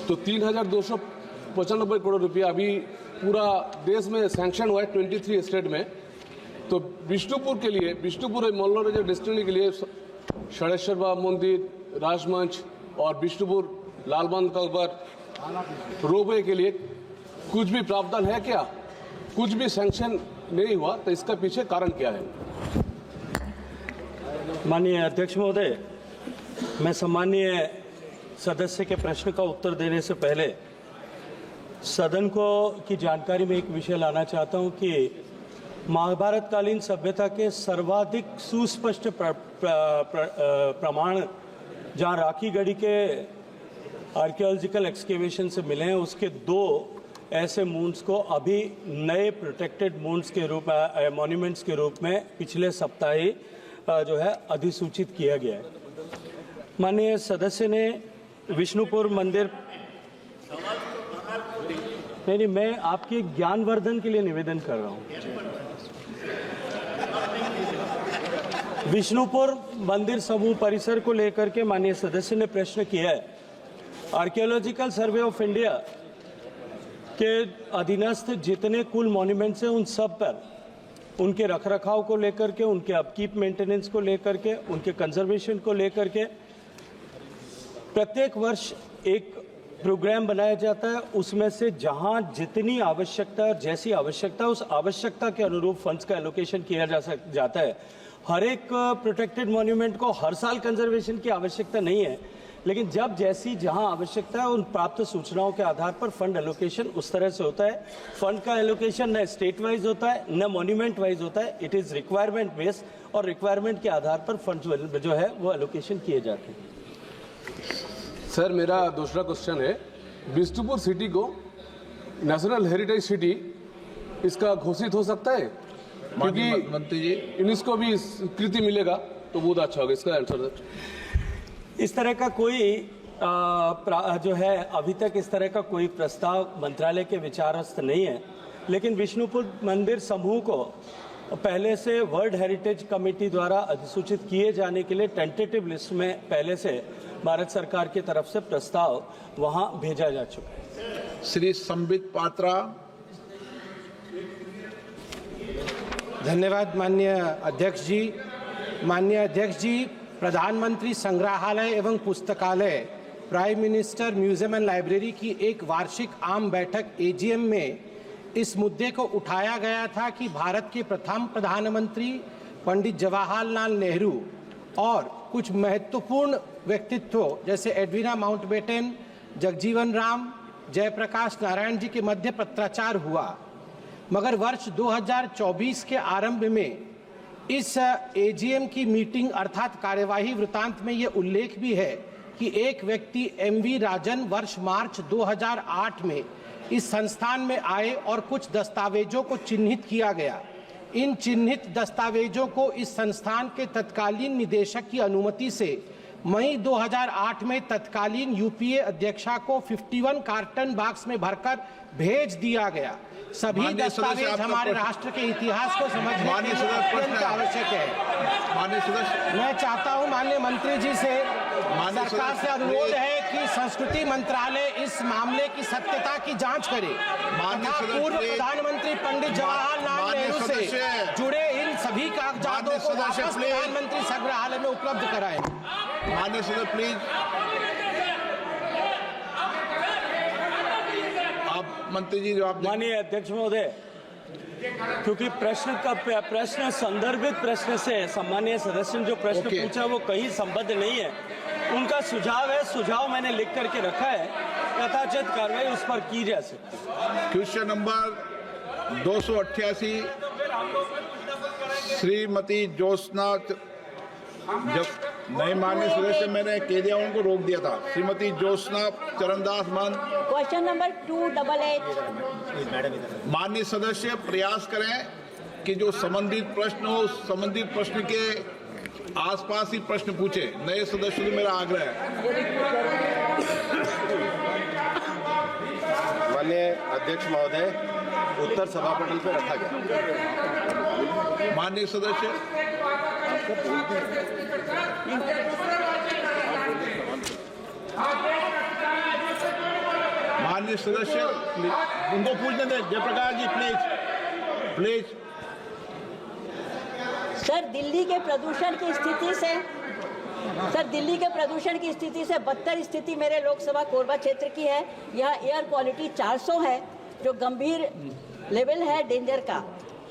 तो 3295 करोड़ रुपया अभी पूरा देश में सैंक्शन हुआ है 23 स्टेट में। तो विष्णुपुर के लिए, विष्णुपुर मल्ल राज्य डिस्ट्रिक्ट के लिए षडेश्वर बाबा मंदिर, राजमंच और विष्णुपुर लालबंद का ऊपर रोपवे के लिए कुछ भी प्रावधान है क्या? कुछ भी सैंक्शन नहीं हुआ, तो इसका पीछे कारण क्या है? माननीय अध्यक्ष महोदय, मैं सम्मानीय सदस्य के प्रश्न का उत्तर देने से पहले सदन को की जानकारी में एक विषय लाना चाहता हूं कि महाभारत कालीन सभ्यता के सर्वाधिक सुस्पष्ट प्रमाण जहां राखी गढ़ी के आर्कियोलॉजिकल एक्सकेवेशन से मिले हैं, उसके 2 ऐसे मून्स को अभी नए प्रोटेक्टेड मून्स के रूप में, मॉन्यूमेंट्स के रूप में पिछले सप्ताह ही जो है अधिसूचित किया गया है। माननीय सदस्य ने विष्णुपुर मंदिर, नहीं, मैं आपके ज्ञानवर्धन के लिए निवेदन कर रहा हूं। विष्णुपुर मंदिर समूह परिसर को लेकर के माननीय सदस्य ने प्रश्न किया है। आर्कियोलॉजिकल सर्वे ऑफ इंडिया के अधीनस्थ जितने कुल मॉन्यूमेंट्स हैं, उन सब पर उनके रखरखाव को लेकर के, उनके अपकीप मेंटेनेंस को लेकर के, उनके कंजर्वेशन को लेकर के प्रत्येक वर्ष एक प्रोग्राम बनाया जाता है। उसमें से जहां जितनी आवश्यकता और जैसी आवश्यकता, उस आवश्यकता के अनुरूप फंड्स का एलोकेशन किया जाता है। हर एक प्रोटेक्टेड मॉन्यूमेंट को हर साल कंजर्वेशन की आवश्यकता नहीं है, लेकिन जब जैसी जहां आवश्यकता है, उन प्राप्त सूचनाओं के आधार पर फंड एलोकेशन उस तरह से होता है। फंड का एलोकेशन न स्टेट वाइज होता है, न मॉन्यूमेंट वाइज होता है। इट इज रिक्वायरमेंट बेस्ड, और रिक्वायरमेंट के आधार पर फंड जो है वो एलोकेशन किए जाते हैं। सर, मेरा दूसरा क्वेश्चन है, विष्णुपुर सिटी को नेशनल हेरिटेज सिटी इसका घोषित हो सकता है? क्योंकि मंत्री जी, यूनेस्को भी स्वीकृति मिलेगा तो बहुत अच्छा होगा। इसका आंसर सर। इस तरह का कोई जो है अभी तक इस तरह का कोई प्रस्ताव मंत्रालय के विचारस्थ नहीं है, लेकिन विष्णुपुर मंदिर समूह को पहले से वर्ल्ड हेरिटेज कमेटी द्वारा अधिसूचित किए जाने के लिए टेंटेटिव लिस्ट में पहले से भारत सरकार की तरफ से प्रस्ताव वहां भेजा जा चुका है। श्री संबित पात्रा। धन्यवाद माननीय अध्यक्ष जी। माननीय अध्यक्ष जी, प्रधानमंत्री संग्रहालय एवं पुस्तकालय prime minister museum and library की एक वार्षिक आम बैठक एजीएम में इस मुद्दे को उठाया गया था कि भारत के प्रथम प्रधानमंत्री पंडित जवाहरलाल नेहरू और कुछ महत्वपूर्ण व्यक्तित्व जैसे एडविना माउंटबेटन, जगजीवन राम, जयप्रकाश नारायण जी के मध्य पत्राचार हुआ, मगर वर्ष 2024 के आरंभ में इस एजीएम की मीटिंग अर्थात कार्यवाही वृतांत में ये उल्लेख भी है कि एक व्यक्ति एमवी राजन वर्ष मार्च 2008 में इस संस्थान में आए और कुछ दस्तावेजों को चिन्हित किया गया। इन चिन्हित दस्तावेजों को इस संस्थान के तत्कालीन निदेशक की अनुमति से मई 2008 में तत्कालीन यूपीए अध्यक्षा को 51 कार्टन बॉक्स में भरकर भेज दिया गया। सभी दस्तावेज हमारे राष्ट्र के इतिहास को समझने के लिए अत्यंत आवश्यक है। मैं चाहता हूं माननीय मंत्री जी से, सरकार से अनुरोध है कि संस्कृति मंत्रालय इस मामले की सत्यता की जांच करे तथा पूर्व प्रधानमंत्री पंडित जवाहरलाल नेहरू से जुड़े इन सभी कागजातों को वापस प्रधानमंत्री संग्रहालय में उपलब्ध कराएं। माननीय सदस्य प्लीज, आप मंत्री जी जवाब दें। माननीय अध्यक्ष महोदय, क्योंकि प्रश्न संदर्भित प्रश्न से सम्मानीय सदस्य ने जो प्रश्न पूछा वो कहीं संबद्ध नहीं है। उनका सुझाव है, सुझाव मैंने लिख करके रखा है, यथाचित कार्रवाई उस पर की जा सकती है। क्वेश्चन नंबर 288 श्रीमती ज्योत्सना नहीं माननीय सदस्य, मैंने कह दिया, उनको रोक दिया था। श्रीमती ज्योत्सना चरणदास मान। Question number 288। माननीय सदस्य प्रयास करें कि जो संबंधित प्रश्न हो संबंधित प्रश्न के आसपास ही प्रश्न पूछे। नए सदस्य से मेरा आग्रह है। माननीय अध्यक्ष महोदय, उत्तर सभापटल पर रखा गया। माननीय सदस्य माननीय सदस्य उनको पूछने दें। जयप्रकाश जी प्लीज। सर, दिल्ली के प्रदूषण की स्थिति से बदतर स्थिति मेरे लोकसभा कोरबा क्षेत्र की है। यहाँ एयर क्वालिटी 400 है, जो गंभीर लेवल है डेंजर का।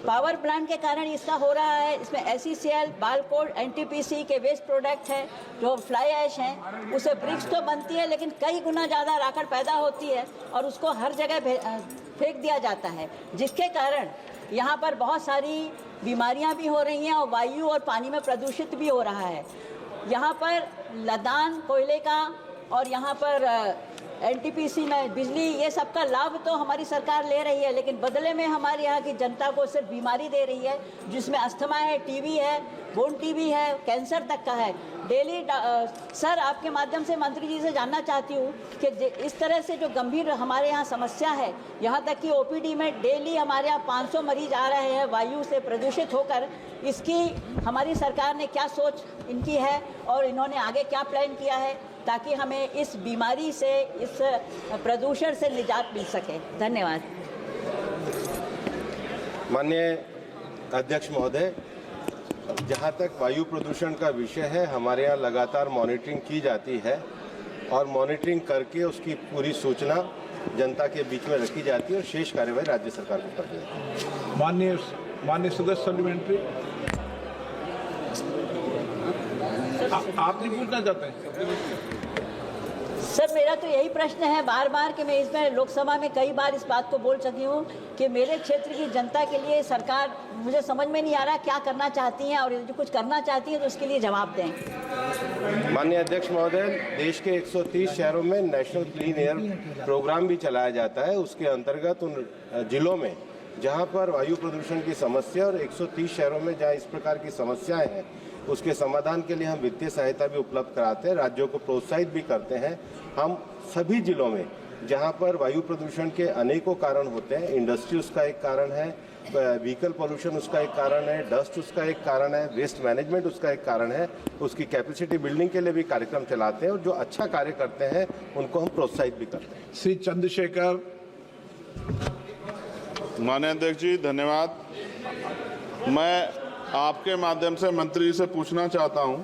पावर प्लांट के कारण इसका हो रहा है। इसमें SECL, बालकोड, NTPC के वेस्ट प्रोडक्ट है, जो फ्लाई ऐश हैं, उसे ब्रिक्स तो बनती है लेकिन कई गुना ज़्यादा राखड़ पैदा होती है और उसको हर जगह फेंक दिया जाता है, जिसके कारण यहाँ पर बहुत सारी बीमारियाँ भी हो रही हैं और वायु और पानी में प्रदूषित भी हो रहा है। यहाँ पर लदान कोयले का और यहाँ पर NTPC में बिजली, ये सबका लाभ तो हमारी सरकार ले रही है, लेकिन बदले में हमारे यहाँ की जनता को सिर्फ बीमारी दे रही है, जिसमें अस्थमा है, टीबी है, बोन टीबी है, कैंसर तक का है। डेली सर, आपके माध्यम से मंत्री जी से जानना चाहती हूँ कि इस तरह से जो गंभीर हमारे यहाँ समस्या है, यहाँ तक कि OPD में डेली हमारे यहाँ 500 मरीज आ रहे हैं वायु से प्रदूषित होकर। इसकी हमारी सरकार ने क्या सोच इनकी है और इन्होंने आगे क्या प्लान किया है ताकि हमें इस बीमारी से, इस प्रदूषण से निजात मिल सके। धन्यवाद। माननीय अध्यक्ष महोदय, जहाँ तक वायु प्रदूषण का विषय है, हमारे यहाँ लगातार मॉनिटरिंग की जाती है और मॉनिटरिंग करके उसकी पूरी सूचना जनता के बीच में रखी जाती है और शेष कार्यवाही राज्य सरकार को करती है। माननीय सदस्य सप्लीमेंट्री, आप नहीं पूछना चाहते हैं? सर, मेरा तो यही प्रश्न है बार बार कि मैं इसमें लोकसभा में कई बार इस बात को बोल चुकी हूँ कि मेरे क्षेत्र की जनता के लिए सरकार, मुझे समझ में नहीं आ रहा क्या करना चाहती हैं, और जो कुछ करना चाहती हैं तो उसके लिए जवाब दें। माननीय अध्यक्ष महोदय, देश के 130 शहरों में नेशनल क्लीन एयर प्रोग्राम भी चलाया जाता है। उसके अंतर्गत उन जिलों में जहां पर वायु प्रदूषण की समस्या और 130 शहरों में जहां इस प्रकार की समस्याएं हैं उसके समाधान के लिए हम वित्तीय सहायता भी उपलब्ध कराते हैं, राज्यों को प्रोत्साहित भी करते हैं। हम सभी जिलों में जहां पर वायु प्रदूषण के अनेकों कारण होते हैं, इंडस्ट्री उसका एक कारण है, व्हीकल पोल्यूशन उसका एक कारण है, डस्ट उसका एक कारण है, वेस्ट मैनेजमेंट उसका एक कारण है, उसकी कैपेसिटी बिल्डिंग के लिए भी कार्यक्रम चलाते हैं और जो अच्छा कार्य करते हैं उनको हम प्रोत्साहित भी करते हैं। श्री चंद्रशेखर। माननीय अध्यक्ष जी धन्यवाद। मैं आपके माध्यम से मंत्री जी से पूछना चाहता हूं,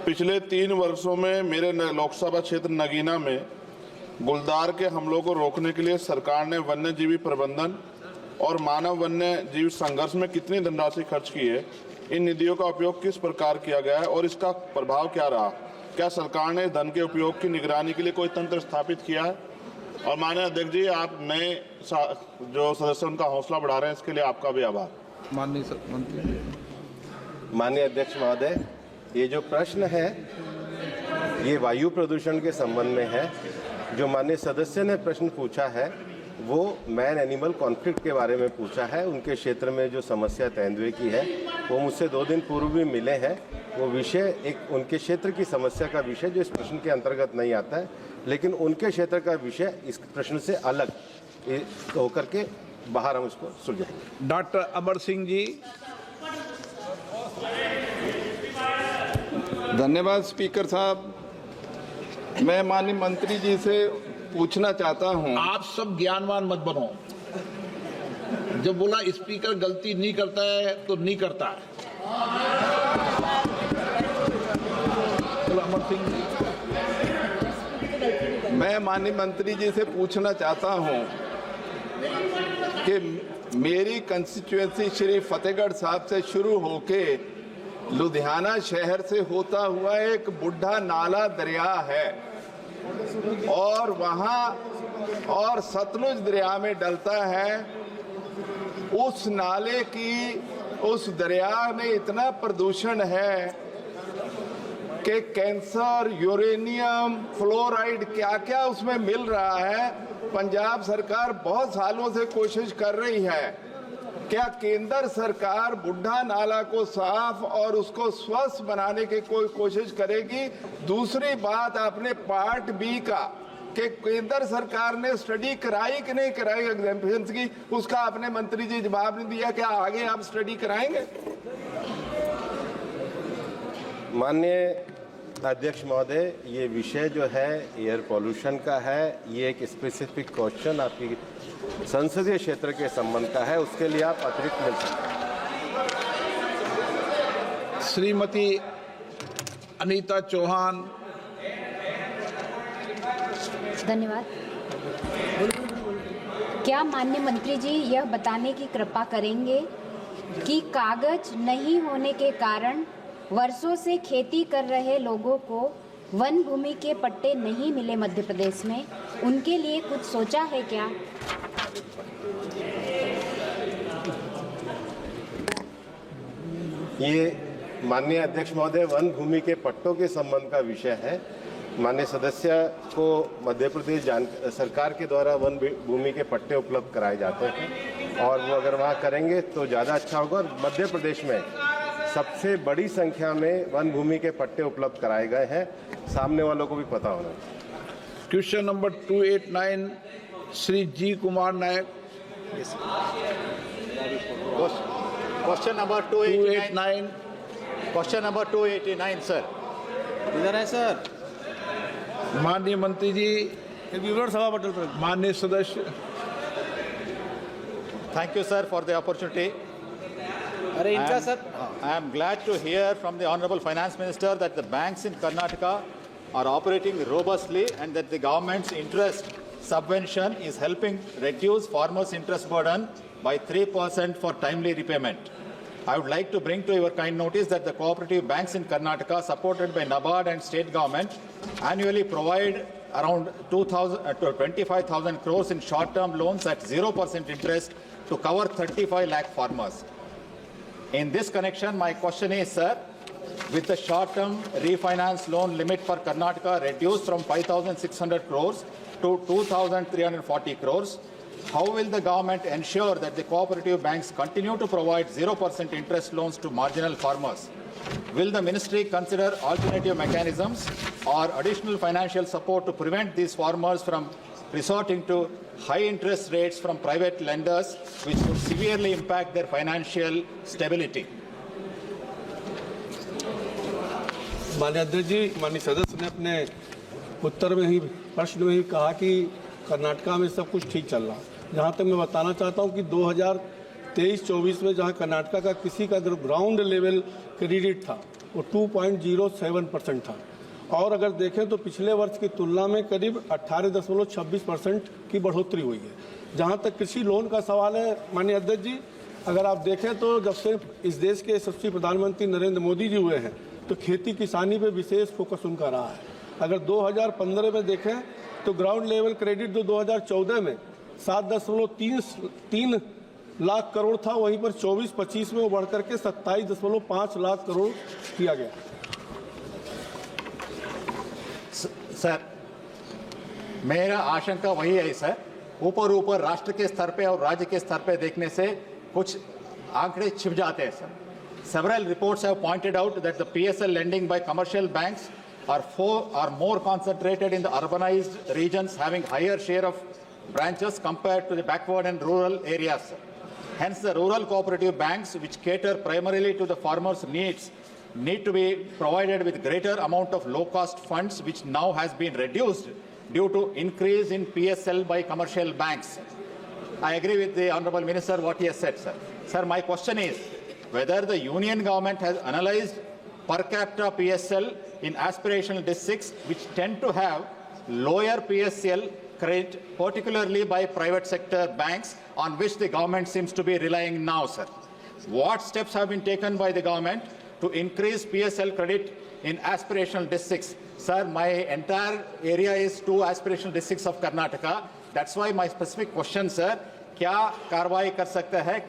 पिछले 3 वर्षों में मेरे लोकसभा क्षेत्र नगीना में गुलदार के हमलों को रोकने के लिए सरकार ने वन्य जीवी प्रबंधन और मानव वन्य जीव संघर्ष में कितनी धनराशि खर्च की है, इन निधियों का उपयोग किस प्रकार किया गया है और इसका प्रभाव क्या रहा? क्या सरकार ने धन के उपयोग की निगरानी के लिए कोई तंत्र स्थापित किया है? और माननीय अध्यक्ष जी, आप नए जो सदस्य उनका हौसला बढ़ा रहे हैं, इसके लिए आपका भी आभार। माननीय अध्यक्ष महोदय, ये जो प्रश्न है ये वायु प्रदूषण के संबंध में है। जो माननीय सदस्य ने प्रश्न पूछा है वो मैन एनिमल कॉन्फ्लिक्ट के बारे में पूछा है। उनके क्षेत्र में जो समस्या तेंदुए की है वो मुझसे 2 दिन पूर्व भी मिले हैं। वो विषय एक उनके क्षेत्र की समस्या का विषय जो इस प्रश्न के अंतर्गत नहीं आता है, लेकिन उनके क्षेत्र का विषय इस प्रश्न से अलग होकर के बाहर हम उसको सुलझाएंगे। डॉक्टर अमर सिंह जी। धन्यवाद स्पीकर साहब। मैं माननीय मंत्री जी से पूछना चाहता हूं। आप सब ज्ञानवान मत बनो। जब बोला स्पीकर गलती नहीं करता है तो नहीं करता है। अमर सिंह जी। मैं माननीय मंत्री जी से पूछना चाहता हूं कि मेरी कंस्टिट्यूएंसी श्री फतेहगढ़ साहब से शुरू होके लुधियाना शहर से होता हुआ एक बुढ़ा नाला दरिया है और वहां और सतलुज दरिया में डलता है। उस नाले की उस दरिया में इतना प्रदूषण है कि कैंसर, यूरेनियम, फ्लोराइड क्या क्या उसमें मिल रहा है। पंजाब सरकार बहुत सालों से कोशिश कर रही है। क्या केंद्र सरकार बुढ़ा नाला को साफ और उसको स्वस्थ बनाने की कोई कोशिश करेगी? दूसरी बात, आपने पार्ट बी का कि केंद्र सरकार ने स्टडी कराई कि नहीं कराई एग्जेम्पशंस की, उसका आपने मंत्री जी जवाब नहीं दिया। क्या आगे आप स्टडी कराएंगे? माननीय अध्यक्ष महोदय, ये विषय जो है एयर पोल्यूशन का है। ये एक स्पेसिफिक क्वेश्चन आपकी संसदीय क्षेत्र के संबंध का है, उसके लिए आप अतिरिक्त मिल सकते हैं। श्रीमती अनीता चौहान। धन्यवाद। क्या माननीय मंत्री जी यह बताने की कृपा करेंगे कि कागज नहीं होने के कारण वर्षों से खेती कर रहे लोगों को वन भूमि के पट्टे नहीं मिले मध्य प्रदेश में, उनके लिए कुछ सोचा है क्या? ये माननीय अध्यक्ष महोदय वन भूमि के पट्टों के संबंध का विषय है। माननीय सदस्य को मध्य प्रदेश सरकार के द्वारा वन भूमि के पट्टे उपलब्ध कराए जाते हैं और वो अगर वहाँ करेंगे तो ज़्यादा अच्छा होगा। और मध्य प्रदेश में सबसे बड़ी संख्या में वन भूमि के पट्टे उपलब्ध कराए गए हैं, सामने वालों को भी पता होना। Question number 289 Shri G Kumar Naik. Question number 289। Question number 289 sir. इधर है सर। माननीय मंत्री जी, विवरण सभा मंडल पर माननीय सदस्य। Thank you sir for the opportunity. I am glad to hear from the Honorable Finance Minister that the banks in Karnataka are operating robustly and that the government's interest subvention is helping reduce farmers' interest burden by 3% for timely repayment. I would like to bring to your kind notice that the cooperative banks in Karnataka, supported by NABARD and state government, annually provide around 25,000 crores in short-term loans at 0% interest to cover 35 lakh farmers. In this connection, my question is, sir, with the short-term refinance loan limit for Karnataka reduced from 5,600 crores to 2,340 crores, how will the government ensure that the cooperative banks continue to provide 0% interest loans to marginal farmers? Will the ministry consider alternative mechanisms or additional financial support to prevent these farmers from resorting to high interest rates from private lenders, which would severely impact their financial stability? माननीय अध्यक्ष जी, माननीय सदस्य ने अपने उत्तर में ही प्रश्न में ही कहा कि कर्नाटका में सब कुछ ठीक चल रहा है। जहाँ तक मैं बताना चाहता हूँ कि 2023-24 में जहाँ कर्नाटका का किसी का ग्राउंड लेवल क्रेडिट था वो 2.07% था, और अगर देखें तो पिछले वर्ष की तुलना में करीब 18.26% की बढ़ोतरी हुई है। जहाँ तक कृषि लोन का सवाल है माननीय अध्यक्ष जी, अगर आप देखें तो जब से इस देश के यशस्वी प्रधानमंत्री नरेंद्र मोदी जी हुए हैं तो खेती किसानी पे विशेष फोकस उनका रहा है। अगर 2015 में देखें तो ग्राउंड लेवल क्रेडिट जो 2014 में 7.3 लाख करोड़ था, वहीं पर 24-25 में वो बढ़ करके 27.5 लाख करोड़ किया गया। सर, मेरा आशंका वही है सर, ऊपर राष्ट्र के स्तर पे और राज्य के स्तर पे देखने से कुछ आंकड़े छिप जाते हैं sir. Several reports have pointed out that the PSL lending by commercial banks are more concentrated in the urbanized regions, having higher share of branches compared to the backward and rural areas. Hence, the rural cooperative banks, which cater primarily to the farmers' needs, need to be provided with greater amount of low-cost funds, which now has been reduced due to increase in PSL by commercial banks. I agree with the Honorable Minister what he has said, sir. Sir, my question is whether the Union government has analyzed per capita PSL in aspirational districts which tend to have lower PSL credit, particularly by private sector banks, on which the government seems to be relying now, sir. What steps have been taken by the government to increase PSL credit in aspirational districts? Sir, my entire area is 2 aspirational districts of Karnataka. That's why my specific question, sir, क्या कार्रवाई कर सकता है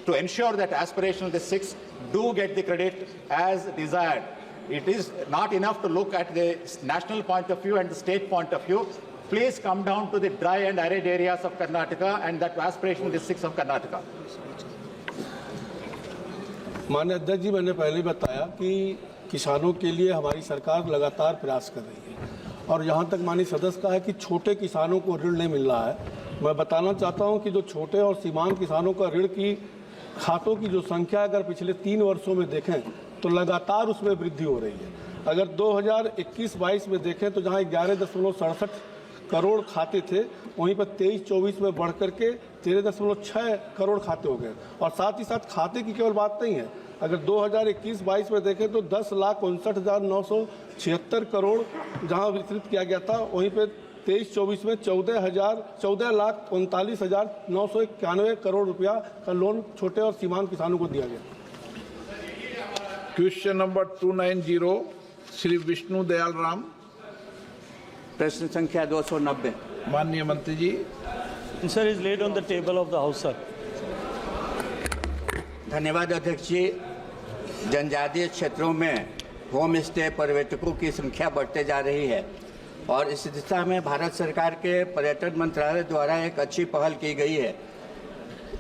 to ensure that aspirational districts do get the credit as desired? It is not enough to look at the national point of view and the state point of view. Please come down to the dry and arid areas of Karnataka and that aspirational districts of Karnataka. माननीय अध्यक्ष जी, मैंने पहले बताया कि किसानों के लिए हमारी सरकार लगातार प्रयास कर रही है, और यहाँ तक माननीय सदस्य का है कि छोटे किसानों को ऋण नहीं मिल रहा है। मैं बताना चाहता हूँ कि जो छोटे और सीमांत किसानों का ऋण की खातों की जो संख्या अगर पिछले 3 वर्षों में देखें तो लगातार उसमें वृद्धि हो रही है। अगर 2021-22 में देखें तो जहाँ 11.67 करोड़ खाते थे, वहीं पर 23-24 में बढ़ करके 13.6 करोड़ खाते हो गए। और साथ ही साथ खाते की केवल बात नहीं है, अगर 2021-22 में देखें तो 10,59,976 करोड़ जहां वितरित किया गया था, वहीं पे 23-24 में 14,39,991 करोड़ रुपया का लोन छोटे और सीमांत किसानों को दिया गया। Question number 290 Shri Vishnu Dayal Ram. प्रश्न संख्या 290। माननीय मंत्री जी। Sir, is laid on the table of the house sir. धन्यवाद अध्यक्ष जी। जनजातीय क्षेत्रों में होम स्टे पर्यटकों की संख्या बढ़ते जा रही है और इस दिशा में भारत सरकार के पर्यटन मंत्रालय द्वारा एक अच्छी पहल की गई है।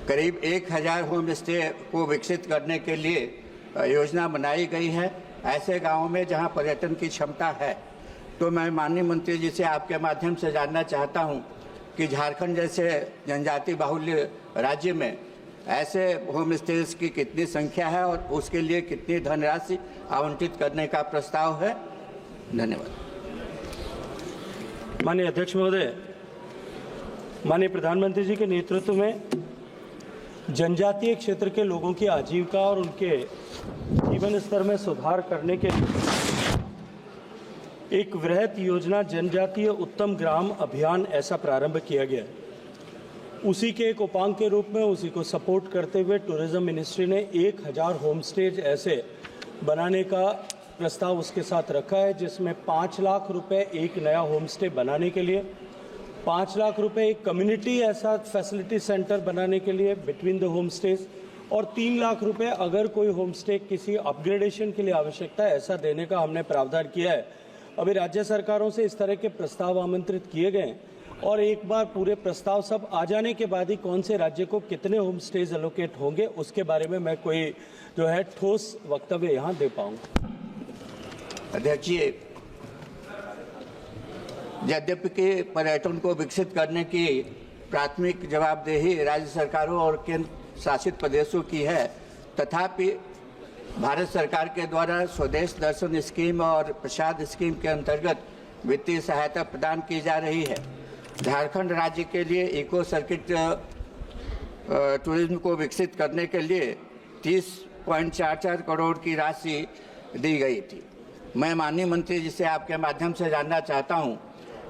करीब 1000 होम स्टे को विकसित करने के लिए योजना बनाई गई है ऐसे गांवों में जहां पर्यटन की क्षमता है। तो मैं माननीय मंत्री जी से आपके माध्यम से जानना चाहता हूं कि झारखंड जैसे जनजाति बाहुल्य राज्य में ऐसे होम स्टेज की कितनी संख्या है और उसके लिए कितनी धनराशि आवंटित करने का प्रस्ताव है। धन्यवाद। माननीय अध्यक्ष महोदय, माननीय प्रधानमंत्री जी के नेतृत्व में जनजातीय क्षेत्र के लोगों की आजीविका और उनके जीवन स्तर में सुधार करने के लिए एक वृहत योजना जनजातीय उत्तम ग्राम अभियान ऐसा प्रारंभ किया गया। उसी के एक उपांग के रूप में उसी को सपोर्ट करते हुए टूरिज्म मिनिस्ट्री ने 1000 होम स्टेज ऐसे बनाने का प्रस्ताव उसके साथ रखा है, जिसमें 5 लाख रुपए एक नया होम स्टे बनाने के लिए, 5 लाख रुपए एक कम्युनिटी ऐसा फैसिलिटी सेंटर बनाने के लिए बिटवीन द होम स्टेज, और 3 लाख रुपए अगर कोई होम स्टे किसी अपग्रेडेशन के लिए आवश्यकता है ऐसा देने का हमने प्रावधान किया है। अभी राज्य सरकारों से इस तरह के प्रस्ताव आमंत्रित किए गए। और एक बार पूरे प्रस्ताव सब आ जाने के बाद ही कौन से राज्य को कितने होम स्टेज एलोकेट होंगे उसके बारे में मैं कोई जो है ठोस वक्तव्य यहाँ दे पाऊंगा। अध्यक्ष जी, यद्यपि कि पर्यटन को विकसित करने की प्राथमिक जवाबदेही राज्य सरकारों और केंद्र शासित प्रदेशों की है, तथापि भारत सरकार के द्वारा स्वदेश दर्शन स्कीम और प्रसाद स्कीम के अंतर्गत वित्तीय सहायता प्रदान की जा रही है। झारखंड राज्य के लिए इको सर्किट टूरिज्म को विकसित करने के लिए 30.44 करोड़ की राशि दी गई थी। मैं माननीय मंत्री जी से आपके माध्यम से जानना चाहता हूं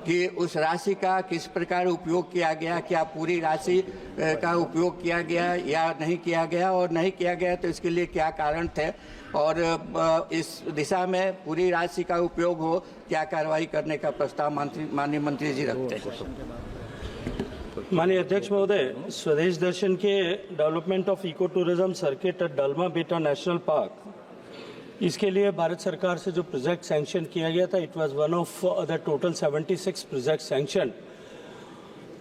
कि उस राशि का किस प्रकार उपयोग किया गया, क्या पूरी राशि का उपयोग किया गया या नहीं किया गया, और नहीं किया गया तो इसके लिए क्या कारण थे, और इस दिशा में पूरी राशि का उपयोग हो क्या कार्रवाई करने का प्रस्ताव माननीय मंत्री जी रखते हैं। माननीय अध्यक्ष महोदय, स्वदेश दर्शन के development of eco tourism circuit at Dalma Betla national park, इसके लिए भारत सरकार से जो प्रोजेक्ट सैंक्शन किया गया था, it was one of the total 76 project sanction,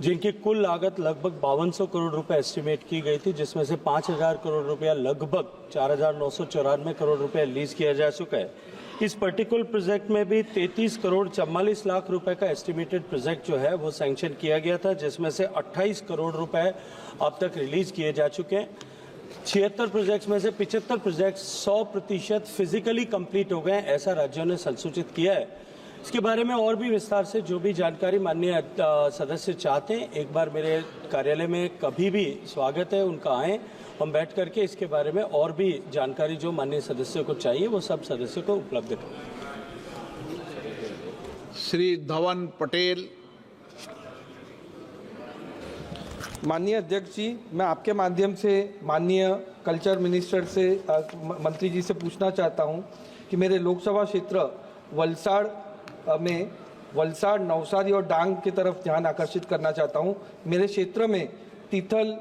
जिनकी कुल लागत लगभग 5200 करोड़ रुपए एस्टिमेट की गई थी, जिसमें से 5000 करोड़ रुपया लगभग 4994 करोड़ रुपए लीज किया जा चुका है। इस पर्टिकुलर प्रोजेक्ट में भी 33 करोड़ 44 लाख रुपए का एस्टिमेटेड प्रोजेक्ट जो है वो सैंक्शन किया गया था, जिसमें से 28 करोड़ रुपए अब तक रिलीज किए जा चुके हैं। 76 प्रोजेक्ट्स में से 75 प्रोजेक्ट 100% फिजिकली कंप्लीट हो गए, ऐसा राज्यों ने संसूचित किया है। इसके बारे में और भी विस्तार से जो भी जानकारी माननीय सदस्य चाहते हैं, एक बार मेरे कार्यालय में कभी भी स्वागत है, उनका आएँ, हम बैठ करके इसके बारे में और भी जानकारी जो माननीय सदस्यों को चाहिए वो सब सदस्यों को उपलब्ध करें। श्री धवन पटेल। माननीय अध्यक्ष जी, मैं आपके माध्यम से माननीय कल्चर मिनिस्टर से मंत्री जी से पूछना चाहता हूं कि मेरे लोकसभा क्षेत्र वलसाड़ में वलसाड़, नवसारी और डांग की तरफ ध्यान आकर्षित करना चाहता हूं। मेरे क्षेत्र में Tithal,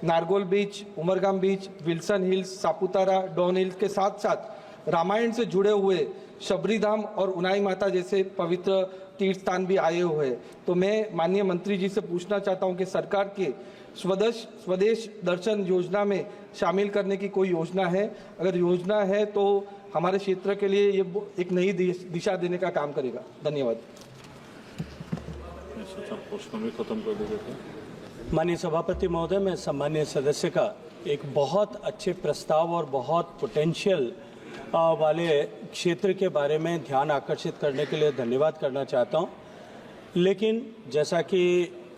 Nargol beach, Umargam beach, Wilson hills, Saputara, Don hills के साथ साथ रामायण से जुड़े हुए शबरीधाम और उनाई माता जैसे पवित्र तीर्थ स्थान भी आए हुए हैं। तो मैं माननीय मंत्री जी से पूछना चाहता हूं कि सरकार के स्वदेश दर्शन योजना में शामिल करने की कोई योजना है? अगर योजना है तो हमारे क्षेत्र के लिए ये एक नई दिशा देने का काम करेगा। धन्यवाद। माननीय सभापति महोदय, मैं सम्मानीय सदस्य का एक बहुत अच्छे प्रस्ताव और बहुत पोटेंशियल वाले क्षेत्र के बारे में ध्यान आकर्षित करने के लिए धन्यवाद करना चाहता हूं। लेकिन जैसा कि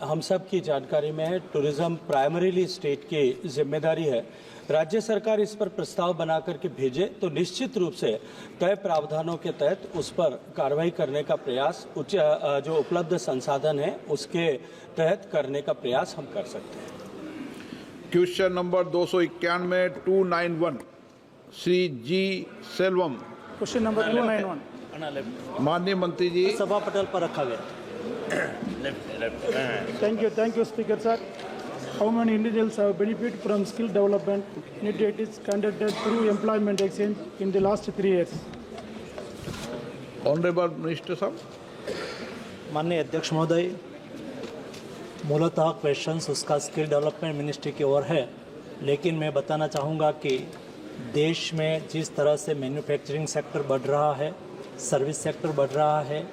हम सब की जानकारी में है, टूरिज्म प्राइमरीली स्टेट की जिम्मेदारी है। राज्य सरकार इस पर प्रस्ताव बना करके भेजे तो निश्चित रूप से तय प्रावधानों के तहत उस पर कार्रवाई करने का प्रयास, जो उपलब्ध संसाधन है उसके तहत करने का प्रयास हम कर सकते हैं। क्वेश्चन नंबर 291 291 श्री जी सेल्वम। क्वेश्चन नंबर 291 माननीय मंत्री जी, सभा पटल पर रखा गया। Thank you, Speaker sir. How many individuals have benefited from skill development initiatives conducted through employment exchange in the last 3 years? Honourable minister साहब। माननीय अध्यक्ष महोदय, मूलतः क्वेश्चंस उसका स्किल डेवलपमेंट मिनिस्ट्री की ओर है, लेकिन मैं बताना चाहूँगा कि देश में जिस तरह से मैन्युफैक्चरिंग सेक्टर बढ़ रहा है, सर्विस सेक्टर बढ़ रहा है,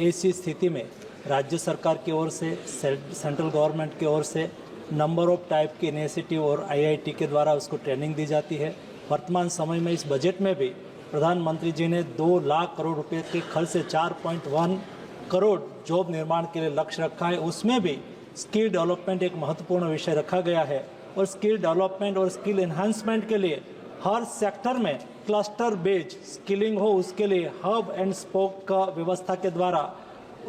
ऐसी स्थिति में राज्य सरकार की ओर से, सेंट्रल गवर्नमेंट की ओर से नंबर ऑफ टाइप की इनिशिएटिव और आईआईटी के द्वारा उसको ट्रेनिंग दी जाती है। वर्तमान समय में इस बजट में भी प्रधानमंत्री जी ने 2 लाख करोड़ रुपए के खर्च से 4.1 करोड़ जॉब निर्माण के लिए लक्ष्य रखा है। उसमें भी स्किल डेवलपमेंट एक महत्वपूर्ण विषय रखा गया है और स्किल डेवलपमेंट और स्किल एनहांसमेंट के लिए हर सेक्टर में क्लस्टर बेस्ड स्किलिंग हो, उसके लिए हब एंड स्पोक का व्यवस्था के द्वारा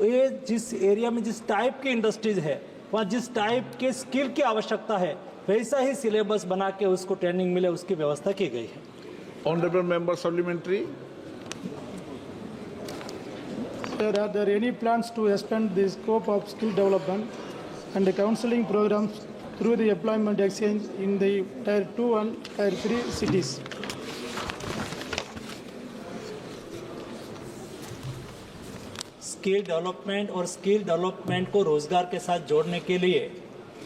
ये जिस एरिया में जिस टाइप की इंडस्ट्रीज है वहाँ जिस टाइप के स्किल की आवश्यकता है वैसा ही सिलेबस बना के उसको ट्रेनिंग मिले, उसकी व्यवस्था की गई है। Honourable member supplementary. Sir, are there any plans to expand the scope of skill development and the counseling programs through the employment exchange in the Tier 2 and Tier 3 cities? Skill development और skill development को रोजगार के साथ जोड़ने के लिए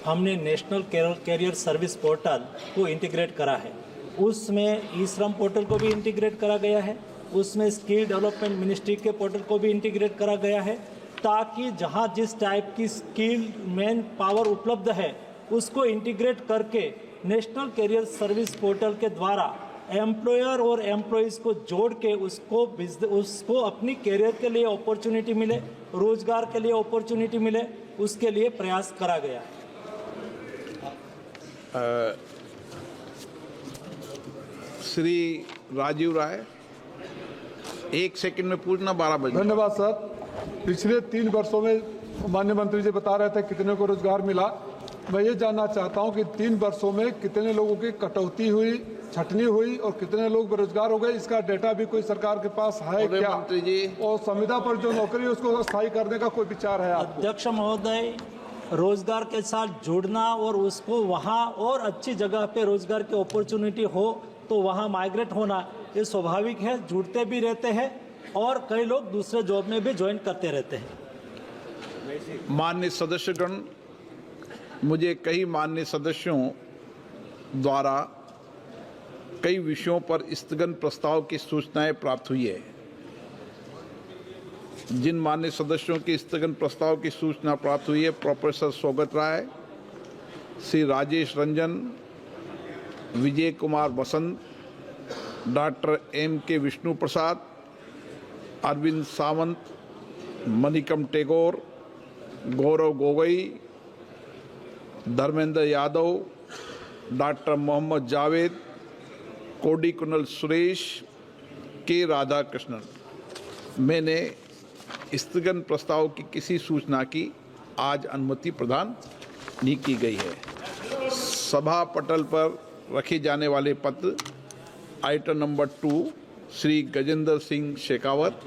हमने national career service portal को इंटीग्रेट करा है। उसमें ई श्रम पोर्टल को भी इंटीग्रेट करा गया है, उसमें स्किल डेवलपमेंट मिनिस्ट्री के पोर्टल को भी इंटीग्रेट करा गया है, ताकि जहां जिस टाइप की स्किल मैन पावर उपलब्ध है उसको इंटीग्रेट करके नेशनल कैरियर सर्विस पोर्टल के द्वारा एम्प्लॉयर और एम्प्लॉइज को जोड़ के उसको अपनी कैरियर के लिए अपॉर्चुनिटी मिले, रोजगार के लिए अपॉर्चुनिटी मिले, उसके लिए प्रयास करा गया है। श्री राजीव राय, 1 सेकंड में पूछना, 12 बजे। धन्यवाद सर। पिछले 3 वर्षों में माननीय मंत्री जी बता रहे थे कितने को रोजगार मिला। मैं ये जानना चाहता हूं कि 3 वर्षों में कितने लोगों की कटौती हुई, छटनी हुई और कितने लोग बेरोजगार हो गए, इसका डेटा भी कोई सरकार के पास है क्या? मंत्री जी, और संविदा पर जो नौकरी है उसको स्थायी करने का कोई विचार है आपको? अध्यक्ष महोदय, रोजगार के साथ जुड़ना और उसको वहाँ और अच्छी जगह पे रोजगार की अपॉर्चुनिटी हो तो वहाँ माइग्रेट होना ये स्वाभाविक है, जुड़ते भी रहते हैं और कई लोग दूसरे जॉब में भी ज्वाइन करते रहते हैं। माननीय सदस्यगण, मुझे कई माननीय सदस्यों द्वारा कई विषयों पर स्थगन प्रस्ताव की सूचनाएं प्राप्त हुई है। जिन माननीय सदस्यों की स्थगन प्रस्ताव की सूचना प्राप्त हुई है, प्रोफेसर सौगत राय, श्री राजेश रंजन, विजय कुमार बसंत, डॉक्टर M.K. विष्णु प्रसाद, अरविंद सावंत, मणिकम टेगोर, गौरव गोगोई, धर्मेंद्र यादव, डॉक्टर मोहम्मद जावेद, कोडी कुनल सुरेश, के राधाकृष्णन। मैंने स्थगन प्रस्ताव की किसी सूचना की आज अनुमति प्रदान नहीं की गई है। सभा पटल पर रखे जाने वाले पत्र आइटम नंबर 2 श्री गजेंद्र सिंह शेखावत,